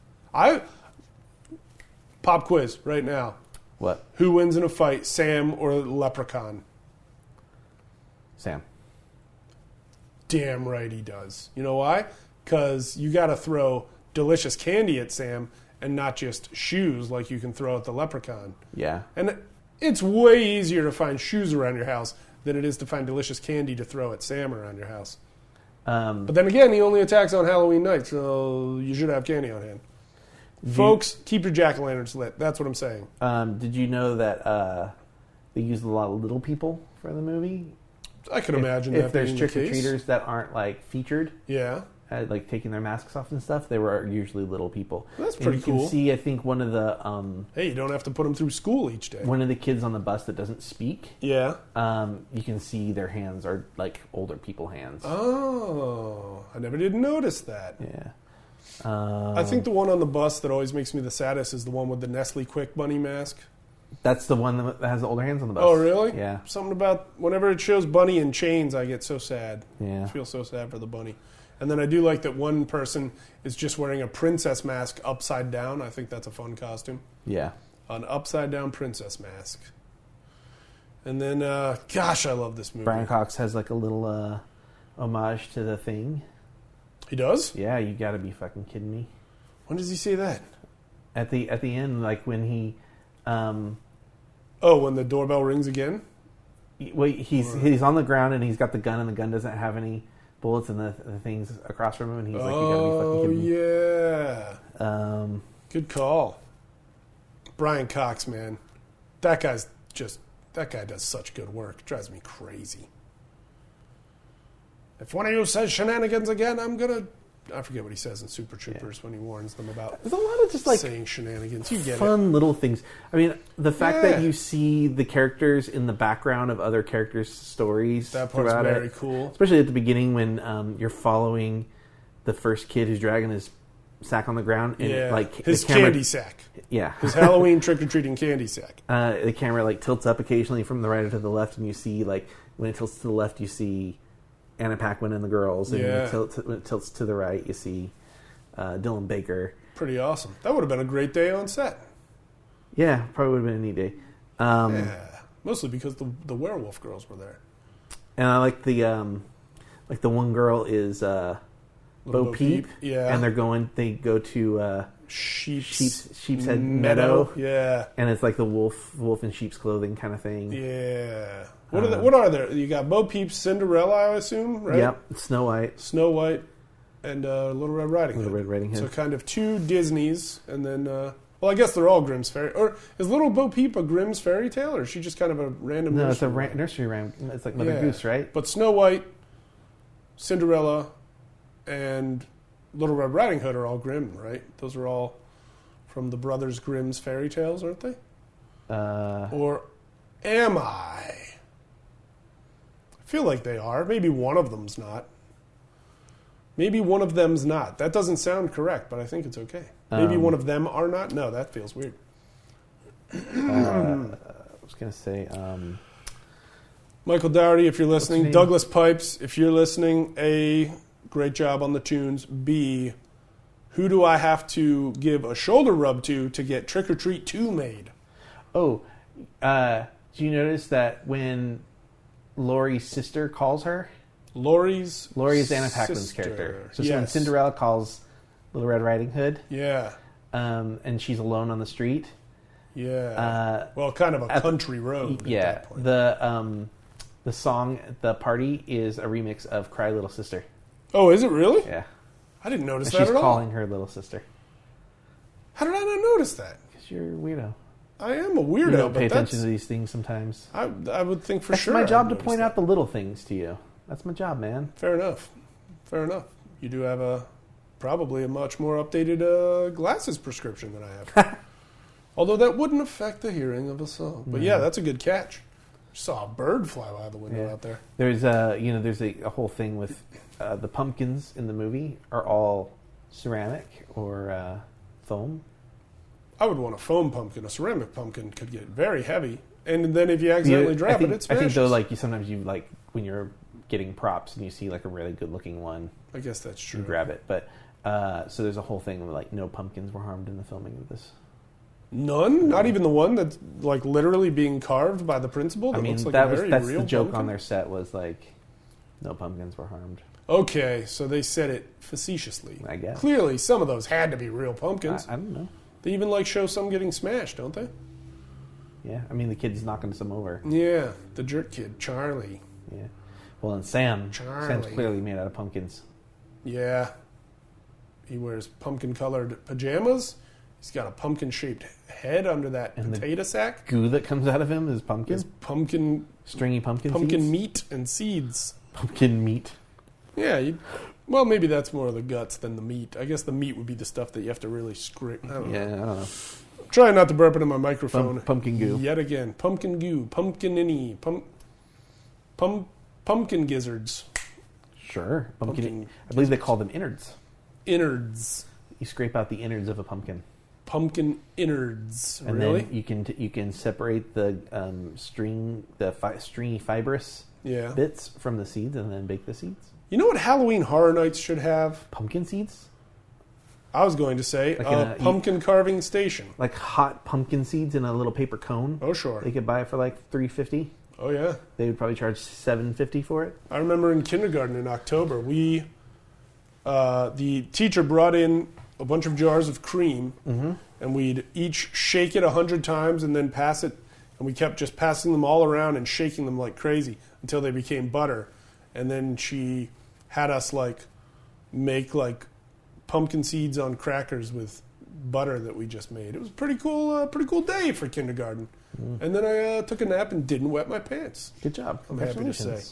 Speaker 7: Pop quiz right now.
Speaker 6: What?
Speaker 7: Who wins in a fight, Sam or Leprechaun?
Speaker 6: Sam.
Speaker 7: Damn right he does. You know why? Because you got to throw delicious candy at Sam and not just shoes like you can throw at the Leprechaun.
Speaker 6: Yeah.
Speaker 7: And it's way easier to find shoes around your house than it is to find delicious candy to throw at Sam around your house. But then again, he only attacks on Halloween night, so you should have candy on hand. Folks, keep your jack-o'-lanterns lit. That's what I'm saying.
Speaker 6: Did you know that they used a lot of little people for the movie?
Speaker 7: I can imagine that
Speaker 6: if there's
Speaker 7: being the case.
Speaker 6: trick-or-treaters that aren't like featured.
Speaker 7: Yeah.
Speaker 6: like taking their masks off and stuff, they were usually little people.
Speaker 7: That's pretty
Speaker 6: you
Speaker 7: cool.
Speaker 6: can see, I think, one of the
Speaker 7: hey, you don't have to put them through school each day.
Speaker 6: one of the kids on the bus that doesn't speak.
Speaker 7: Yeah.
Speaker 6: You can see their hands are like older people hands.
Speaker 7: Oh, I never did notice that.
Speaker 6: Yeah.
Speaker 7: I think the one on the bus that always makes me the saddest is the one with the Nestle Quick Bunny mask.
Speaker 6: That's the one that has the older hands on the bus.
Speaker 7: Oh, really?
Speaker 6: Yeah.
Speaker 7: Something about whenever it shows Bunny in chains, I get so sad.
Speaker 6: Yeah.
Speaker 7: I feel so sad for the bunny. And then I do like that one person is just wearing a princess mask upside down. I think that's a fun costume.
Speaker 6: Yeah.
Speaker 7: An upside down princess mask. And then, gosh, I love this movie.
Speaker 6: Brian Cox has like a little homage to The Thing.
Speaker 7: He does?
Speaker 6: Yeah, you got to be fucking kidding me.
Speaker 7: When does he say that?
Speaker 6: At the end, like when he,
Speaker 7: When the doorbell rings again?
Speaker 6: he's on the ground and he's got the gun and the gun doesn't have any bullets and the thing's across from him and he's like, you gotta be fucking kidding me.
Speaker 7: Yeah. Good call. Brian Cox, man. That guy does such good work. Drives me crazy. If one of you says shenanigans again, I forget what he says in Super Troopers when he warns them about
Speaker 6: There's a lot of just like
Speaker 7: saying shenanigans. You get
Speaker 6: fun little things. I mean, the fact
Speaker 7: Yeah.
Speaker 6: that you see the characters in the background of other characters' stories
Speaker 7: That part's
Speaker 6: throughout
Speaker 7: very
Speaker 6: it,
Speaker 7: cool.
Speaker 6: especially at the beginning when you're following the first kid who's dragging his sack on the ground and
Speaker 7: Yeah.
Speaker 6: like
Speaker 7: His
Speaker 6: the camera,
Speaker 7: candy sack.
Speaker 6: yeah,
Speaker 7: His Halloween trick-or-treating candy sack.
Speaker 6: the camera like tilts up occasionally from the right or to the left, and you see like when it tilts to the left, you see Anna Paquin and the girls, and
Speaker 7: Yeah.
Speaker 6: when it tilts to the right, you see Dylan Baker.
Speaker 7: Pretty awesome. That would have been a great day on set.
Speaker 6: Yeah, probably would have been a neat day.
Speaker 7: Yeah. Mostly because the werewolf girls were there.
Speaker 6: And I like the one girl is Bo
Speaker 7: Bo
Speaker 6: Peep,
Speaker 7: Peep, yeah.
Speaker 6: and they go to Sheepshead
Speaker 7: Meadow.
Speaker 6: Meadow,
Speaker 7: Yeah.
Speaker 6: and it's like the wolf in sheep's clothing kind of thing.
Speaker 7: Yeah. What are there? You got Bo Peep, Cinderella, I assume, right?
Speaker 6: Yep, Snow
Speaker 7: Snow White, and Little Red Riding Hood.
Speaker 6: Little Red Riding Hood.
Speaker 7: So kind of two Disneys, and then, well, I guess they're all Grimm's Fairy. Or is Little Bo Peep a Grimm's fairy tale, or is she just kind of a random
Speaker 6: No, it's a
Speaker 7: nursery rhyme?
Speaker 6: nursery rhyme. It's like Mother
Speaker 7: Yeah.
Speaker 6: Goose, right?
Speaker 7: But Snow White, Cinderella, and Little Red Riding Hood are all Grimm, right? Those are all from the Brothers Grimm's fairy tales, aren't they? Or am I? I feel like they are. Maybe one of them's not. Maybe one of them's not. That doesn't sound correct, but I think it's okay. Maybe one of them are not? No, that feels weird.
Speaker 6: I was going to say...
Speaker 7: Michael Dougherty, if you're
Speaker 6: What's
Speaker 7: listening.
Speaker 6: his name?
Speaker 7: Douglas Pipes, if you're listening. A, great job on the tunes. B, who do I have to give a shoulder rub to get Trick or Treat 2 made?
Speaker 6: Oh, do you notice that when Laurie's sister calls her?
Speaker 7: Laurie's
Speaker 6: Anna Paquin's
Speaker 7: sister.
Speaker 6: character. So
Speaker 7: Yes.
Speaker 6: when Cinderella calls Little Red Riding Hood,
Speaker 7: Yeah.
Speaker 6: and she's alone on the street.
Speaker 7: Yeah. Well, kind of a country road
Speaker 6: Yeah,
Speaker 7: at that point.
Speaker 6: the song at the party is a remix of Cry Little Sister.
Speaker 7: Oh, is it really?
Speaker 6: Yeah.
Speaker 7: I didn't notice
Speaker 6: And
Speaker 7: that
Speaker 6: she's
Speaker 7: at all.
Speaker 6: calling her little sister.
Speaker 7: How did I not notice that?
Speaker 6: Because you're a weirdo.
Speaker 7: I am a weirdo,
Speaker 6: You don't
Speaker 7: but
Speaker 6: pay
Speaker 7: that's,
Speaker 6: attention to these things sometimes.
Speaker 7: I would think for
Speaker 6: That's
Speaker 7: sure.
Speaker 6: my job
Speaker 7: I'd
Speaker 6: to
Speaker 7: notice
Speaker 6: point
Speaker 7: that.
Speaker 6: out the little things to you. That's my job, man.
Speaker 7: Fair enough. Fair enough. You do have probably a much more updated glasses prescription than I have. Although that wouldn't affect the hearing of a song. But yeah, that's a good catch. Saw a bird fly by the window out there.
Speaker 6: There's a whole thing with the pumpkins in the movie are all ceramic or foam.
Speaker 7: I would want a foam pumpkin. A ceramic pumpkin could get very heavy. And then if you accidentally drop it, it smashes.
Speaker 6: I think though, like sometimes you like when you're getting props and you see like a really good looking one.
Speaker 7: I guess that's true.
Speaker 6: You grab it, but so there's a whole thing where like no pumpkins were harmed in the filming of this.
Speaker 7: None? Not even the one that's like literally being carved by the principal? That looks like a very
Speaker 6: that's
Speaker 7: real
Speaker 6: the joke
Speaker 7: pumpkin?
Speaker 6: on their set was like no pumpkins were harmed.
Speaker 7: Okay, so they said it facetiously.
Speaker 6: I guess.
Speaker 7: Clearly, some of those had to be real pumpkins.
Speaker 6: I don't know.
Speaker 7: They even like show some getting smashed, don't they?
Speaker 6: Yeah, I mean the kid's knocking some over.
Speaker 7: Yeah, the jerk kid, Charlie.
Speaker 6: Yeah. Well, and Sam's
Speaker 7: Charlie.
Speaker 6: clearly made out of pumpkins.
Speaker 7: Yeah. He wears pumpkin-colored pajamas. He's got a pumpkin-shaped head under that
Speaker 6: And the
Speaker 7: potato sack.
Speaker 6: Goo that comes out of him is pumpkin.
Speaker 7: His pumpkin
Speaker 6: Stringy pumpkin
Speaker 7: pumpkin
Speaker 6: seeds?
Speaker 7: meat and seeds.
Speaker 6: Pumpkin meat.
Speaker 7: Yeah, Well, maybe that's more of the guts than the meat. I guess the meat would be the stuff that you have to really scrape. I don't know.
Speaker 6: Yeah, I don't know.
Speaker 7: Try not to burp into my microphone.
Speaker 6: Pumpkin goo.
Speaker 7: Yet again. Pumpkin goo. Pumpkin-inny. Pumpkin gizzards.
Speaker 6: Sure. Pumpkin. I believe they call them innards.
Speaker 7: Innards.
Speaker 6: You scrape out the innards of a pumpkin.
Speaker 7: Pumpkin innards.
Speaker 6: And
Speaker 7: really?
Speaker 6: then you can separate the stringy fibrous bits from the seeds and then bake the seeds.
Speaker 7: You know what Halloween Horror Nights should have?
Speaker 6: Pumpkin seeds?
Speaker 7: I was going to say
Speaker 6: Like
Speaker 7: a pumpkin carving station.
Speaker 6: Like hot pumpkin seeds in a little paper cone.
Speaker 7: Oh, sure.
Speaker 6: They could buy it for like $3.50.
Speaker 7: Oh, yeah.
Speaker 6: They would probably charge $7.50 for it.
Speaker 7: I remember in kindergarten in October, the teacher brought in a bunch of jars of cream, and we'd each shake it 100 times and then pass it, and we kept just passing them all around and shaking them like crazy until they became butter. And then she had us make pumpkin seeds on crackers with butter that we just made. It was a pretty cool day for kindergarten. And then I took a nap and didn't wet my pants.
Speaker 6: Good job.
Speaker 7: I'm happy to say.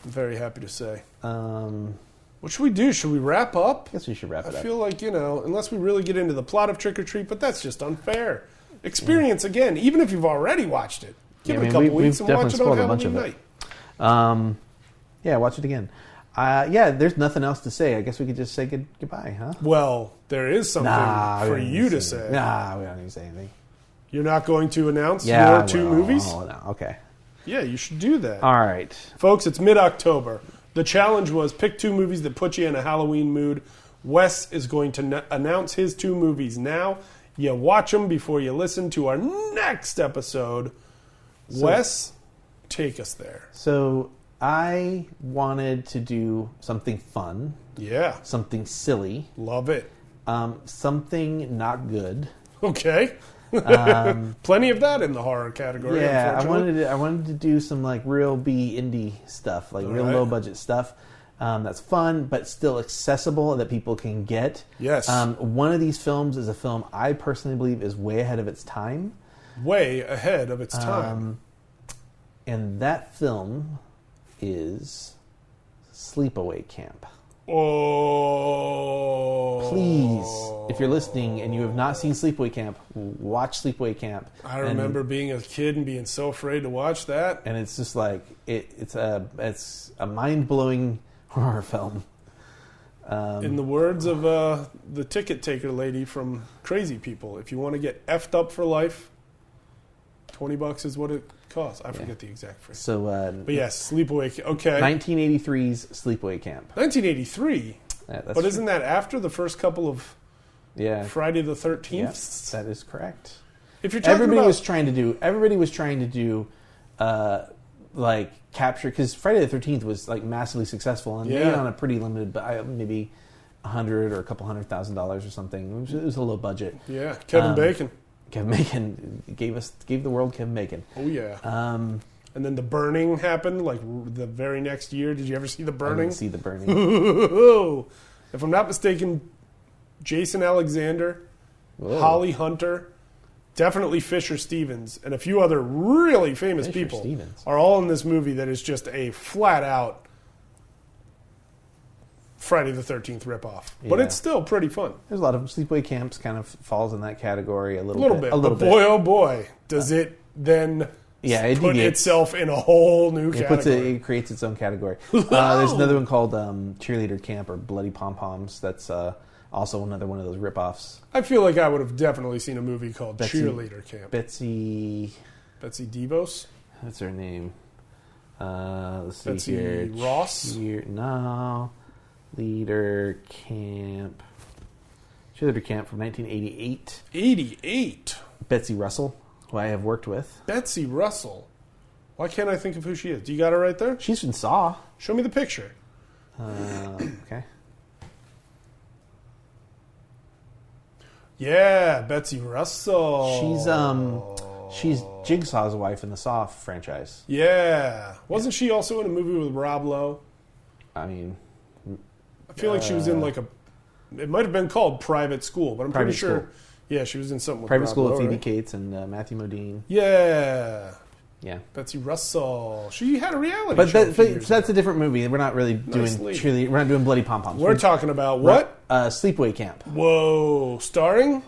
Speaker 7: I'm very happy to say. What should we do? Should we wrap up?
Speaker 6: I guess we should wrap it up.
Speaker 7: I feel like, unless we really get into the plot of Trick or Treat, but that's just unfair. Experience again, even if you've already watched it. Give it a couple weeks and watch it on Halloween night.
Speaker 6: Yeah, watch it again. There's nothing else to say. I guess we could just say goodbye, huh?
Speaker 7: Well, there is something for you to say.
Speaker 6: Nah, we don't need to say anything.
Speaker 7: You're not going to announce your two movies?
Speaker 6: Oh, no. Okay.
Speaker 7: Yeah, you should do that.
Speaker 6: All right.
Speaker 7: Folks, it's mid-October. The challenge was pick two movies that put you in a Halloween mood. Wes is going to announce his two movies now. You watch them before you listen to our next episode. Wes, take us there.
Speaker 6: So I wanted to do something fun.
Speaker 7: Yeah.
Speaker 6: Something silly.
Speaker 7: Love it.
Speaker 6: Something not good.
Speaker 7: Okay. Plenty of that in the horror category.
Speaker 6: Yeah, I wanted to do some real B indie stuff, real low budget stuff. That's fun, but still accessible that people can get.
Speaker 7: Yes.
Speaker 6: One of these films is a film I personally believe is way ahead of its time.
Speaker 7: Way ahead of its time.
Speaker 6: And that film is Sleepaway Camp.
Speaker 7: Oh.
Speaker 6: Please, if you're listening and you have not seen Sleepaway Camp, watch Sleepaway Camp.
Speaker 7: I remember being a kid and being so afraid to watch that.
Speaker 6: And it's just it's a mind-blowing horror film.
Speaker 7: In the words of the ticket taker lady from Crazy People, if you want to get effed up for life, $20 is what it costs. I forget the exact phrase.
Speaker 6: So,
Speaker 7: but yes, Sleepaway Camp. Okay.
Speaker 6: 1983's Sleepaway Camp.
Speaker 7: 1983? But isn't that after the first couple of Friday the 13th?
Speaker 6: Yes, that is correct.
Speaker 7: If you're talking
Speaker 6: everybody was trying to do capture, because Friday the 13th was massively successful and made on a pretty limited, maybe $100,000 or a couple $100,000 or something. It was a low budget.
Speaker 7: Yeah, Kevin Bacon.
Speaker 6: Kevin Bacon gave the world Kevin Bacon.
Speaker 7: Oh yeah. And then The Burning happened the very next year. Did you ever see The Burning?
Speaker 6: I didn't see The Burning.
Speaker 7: If I'm not mistaken, Jason Alexander, Holly Hunter, definitely Fisher Stevens, and a few other really famous people are all in this movie that is just a flat-out Friday the 13th ripoff. But it's still pretty fun.
Speaker 6: There's a lot of Sleepaway Camps kind of falls in that category a little bit.
Speaker 7: But boy, oh boy, does it then put itself in a whole new category.
Speaker 6: It creates its own category. There's another one called Cheerleader Camp or Bloody Pom Poms. That's also another one of those ripoffs.
Speaker 7: I feel like I would have definitely seen a movie called Cheerleader Camp.
Speaker 6: Betsy
Speaker 7: DeVos?
Speaker 6: That's her name. Let's see
Speaker 7: Betsy
Speaker 6: here.
Speaker 7: Ross?
Speaker 6: No. Cheerleader Camp from 1988.
Speaker 7: 88?
Speaker 6: Betsy Russell, who I have worked with.
Speaker 7: Betsy Russell? Why can't I think of who she is? Do you got her right there?
Speaker 6: She's in Saw.
Speaker 7: Show me the picture.
Speaker 6: Okay.
Speaker 7: Yeah, Betsy Russell.
Speaker 6: She's Jigsaw's wife in the Saw franchise.
Speaker 7: Yeah. Wasn't she also in a movie with Rob Lowe?
Speaker 6: I mean,
Speaker 7: I feel like she was in it might have been called Private School, but I'm pretty sure. Yeah, she was in something with
Speaker 6: Private
Speaker 7: Rob
Speaker 6: School
Speaker 7: Lowe,
Speaker 6: with Phoebe
Speaker 7: right?
Speaker 6: Cates and Matthew Modine.
Speaker 7: Yeah.
Speaker 6: Yeah.
Speaker 7: Betsy Russell. She had a reality
Speaker 6: But,
Speaker 7: show.
Speaker 6: that's a different movie. We're not really doing
Speaker 7: lady.
Speaker 6: we're not doing bloody pom poms.
Speaker 7: We're talking about what?
Speaker 6: Sleepaway Camp.
Speaker 7: Whoa. Starring?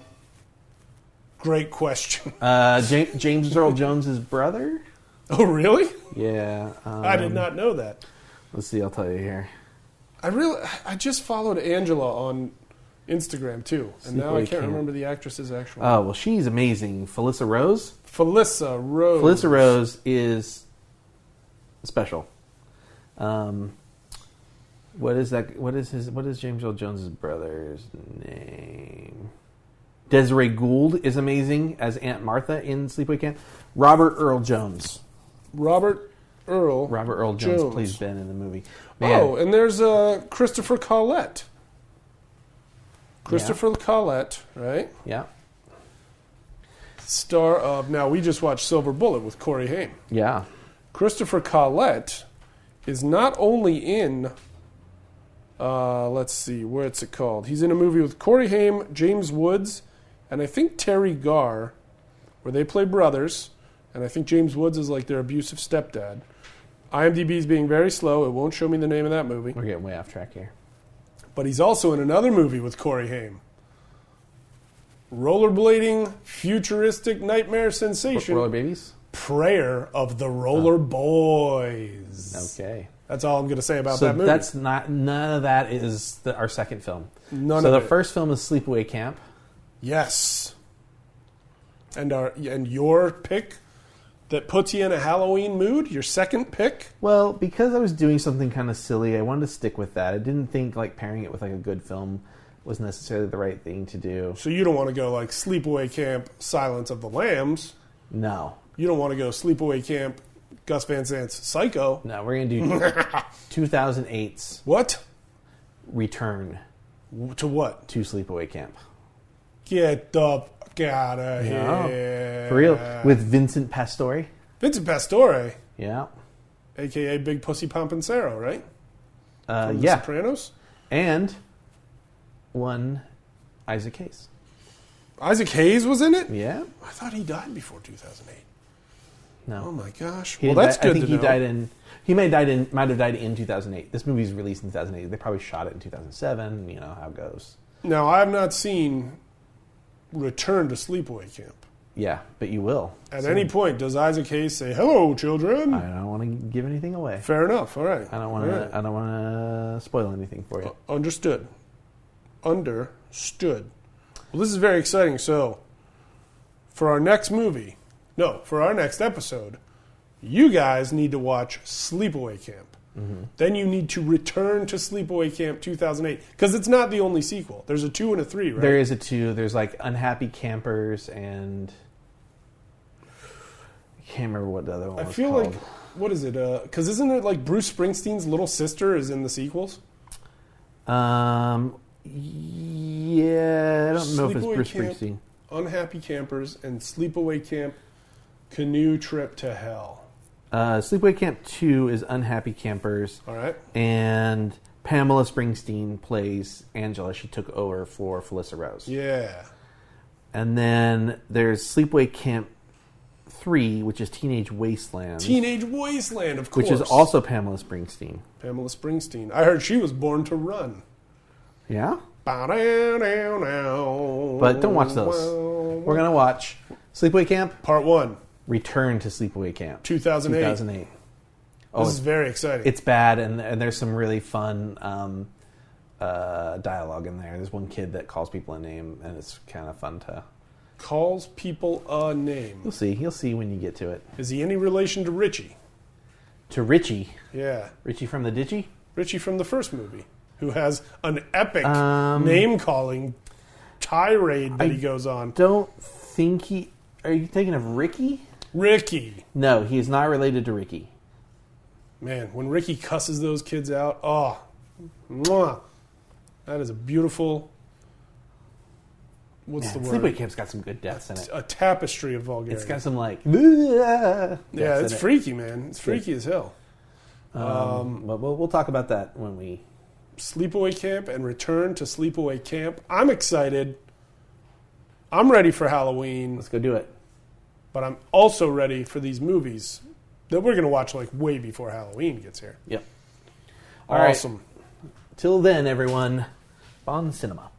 Speaker 7: Great question.
Speaker 6: James Earl Jones' brother.
Speaker 7: Oh, really?
Speaker 6: Yeah.
Speaker 7: I did not know that.
Speaker 6: Let's see. I'll tell you here.
Speaker 7: I just followed Angela on Instagram too, and now I can't remember the actress's actual name.
Speaker 6: Oh, well, she's amazing. Felissa Rose.
Speaker 7: Felissa Rose.
Speaker 6: Felissa Rose is special. What is James Earl Jones' brother's name? Desiree Gould is amazing as Aunt Martha in Sleepaway Camp. Robert Earl Jones.
Speaker 7: Robert Earl
Speaker 6: Jones plays Ben in the movie. Man.
Speaker 7: Oh, and there's Christopher Collette. Christopher Collette, right?
Speaker 6: Yeah.
Speaker 7: Star of... Now, we just watched Silver Bullet with Corey Haim.
Speaker 6: Yeah.
Speaker 7: Christopher Collette is not only in... let's see, what's it called? He's in a movie with Corey Haim, James Woods, and I think Terry Garr, where they play brothers, and I think James Woods is like their abusive stepdad. IMDb's being very slow. It won't show me the name of that movie.
Speaker 6: We're getting way off track here.
Speaker 7: But he's also in another movie with Corey Haim. Rollerblading, futuristic nightmare sensation.
Speaker 6: Roller Babies?
Speaker 7: Prayer of the Roller Boys.
Speaker 6: Okay.
Speaker 7: That's all I'm going to say about that movie.
Speaker 6: That's not... None of that is our second film.
Speaker 7: None
Speaker 6: so
Speaker 7: of
Speaker 6: the
Speaker 7: it.
Speaker 6: first film is Sleepaway Camp.
Speaker 7: Yes. And your pick that puts you in a Halloween mood, your second pick?
Speaker 6: Well, because I was doing something kind of silly, I wanted to stick with that. I didn't think like pairing it with like a good film was necessarily the right thing to do.
Speaker 7: So you don't want to go like Sleepaway Camp, Silence of the Lambs.
Speaker 6: No.
Speaker 7: You don't want to go Sleepaway Camp, Gus Van Sant's Psycho.
Speaker 6: No, we're going to do 2008's
Speaker 7: What?
Speaker 6: Return
Speaker 7: To what?
Speaker 6: to Sleepaway Camp.
Speaker 7: Get the fuck out of here.
Speaker 6: No. For real. With Vincent Pastore.
Speaker 7: Vincent Pastore,
Speaker 6: Yeah.
Speaker 7: a.k.a. Big Pussy Pompensero, right? From The
Speaker 6: Yeah.
Speaker 7: Sopranos?
Speaker 6: And one Isaac Hayes.
Speaker 7: Isaac Hayes was in it?
Speaker 6: Yeah.
Speaker 7: I thought he died before 2008.
Speaker 6: No.
Speaker 7: Oh my gosh.
Speaker 6: He
Speaker 7: Well,
Speaker 6: didn't
Speaker 7: that's
Speaker 6: die-
Speaker 7: good
Speaker 6: I think
Speaker 7: to
Speaker 6: he
Speaker 7: know.
Speaker 6: died in. He might have died in 2008. This movie's released in 2008. They probably shot it in 2007. You know how it goes.
Speaker 7: Now, I have not seen Return to Sleepaway Camp.
Speaker 6: Yeah, but you will.
Speaker 7: At
Speaker 6: soon.
Speaker 7: any point, does Isaac Hayes say, "Hello, children"?
Speaker 6: I don't want to give anything away.
Speaker 7: Fair enough. All right.
Speaker 6: I don't want to. I don't want to spoil anything for you.
Speaker 7: Understood. Understood. Well, this is very exciting. So, for our next episode, you guys need to watch Sleepaway Camp. Mm-hmm. Then you need to return to Sleepaway Camp 2008 because it's not the only sequel. There's a 2 and a 3, right?
Speaker 6: There is a 2. There's like Unhappy Campers and I can't remember what the other one was
Speaker 7: I feel
Speaker 6: called.
Speaker 7: like what is it? Because isn't it like Bruce Springsteen's little sister is in the sequels?
Speaker 6: Yeah, I don't know if it's
Speaker 7: Sleepaway
Speaker 6: Bruce
Speaker 7: Camp,
Speaker 6: Springsteen.
Speaker 7: Unhappy Campers, and Sleepaway Camp Canoe Trip to Hell.
Speaker 6: Sleepaway Camp 2 is Unhappy Campers.
Speaker 7: All right.
Speaker 6: And Pamela Springsteen plays Angela. She took over for Felissa Rose.
Speaker 7: Yeah.
Speaker 6: And then there's Sleepaway Camp 3, which is Teenage Wasteland.
Speaker 7: Teenage Wasteland, of course.
Speaker 6: Which is also Pamela Springsteen.
Speaker 7: Pamela Springsteen. I heard she was born to run.
Speaker 6: Yeah?
Speaker 7: But
Speaker 6: But don't watch those. We're going to watch Sleepaway Camp.
Speaker 7: Part 1.
Speaker 6: Return to Sleepaway Camp.
Speaker 7: 2008. This is very exciting.
Speaker 6: It's bad, and there's some really fun dialogue in there. There's one kid that calls people a name, and it's kind of fun to...
Speaker 7: Calls people a name.
Speaker 6: You'll see. You'll see when you get to it.
Speaker 7: Is he any relation to Richie?
Speaker 6: To Richie?
Speaker 7: Yeah.
Speaker 6: Richie from the Ditchy?
Speaker 7: Richie from the first movie, who has an epic name-calling tirade that he goes on.
Speaker 6: Don't think he... Are you thinking of Ricky?
Speaker 7: Ricky.
Speaker 6: No, he is not related to Ricky.
Speaker 7: Man, when Ricky cusses those kids out, oh, mwah, that is a beautiful... What's the word?
Speaker 6: Sleepaway Camp's got some good deaths in it.
Speaker 7: A tapestry of vulgarity.
Speaker 6: It's got some like...
Speaker 7: Yeah, it's freaky, man. It's freaky as hell.
Speaker 6: But we'll talk about that when we...
Speaker 7: Sleepaway Camp and Return to Sleepaway Camp. I'm excited. I'm ready for Halloween.
Speaker 6: Let's go do it.
Speaker 7: But I'm also ready for these movies that we're going to watch like way before Halloween gets here.
Speaker 6: Yep. All right.
Speaker 7: Awesome.
Speaker 6: Till then, everyone, bon cinema.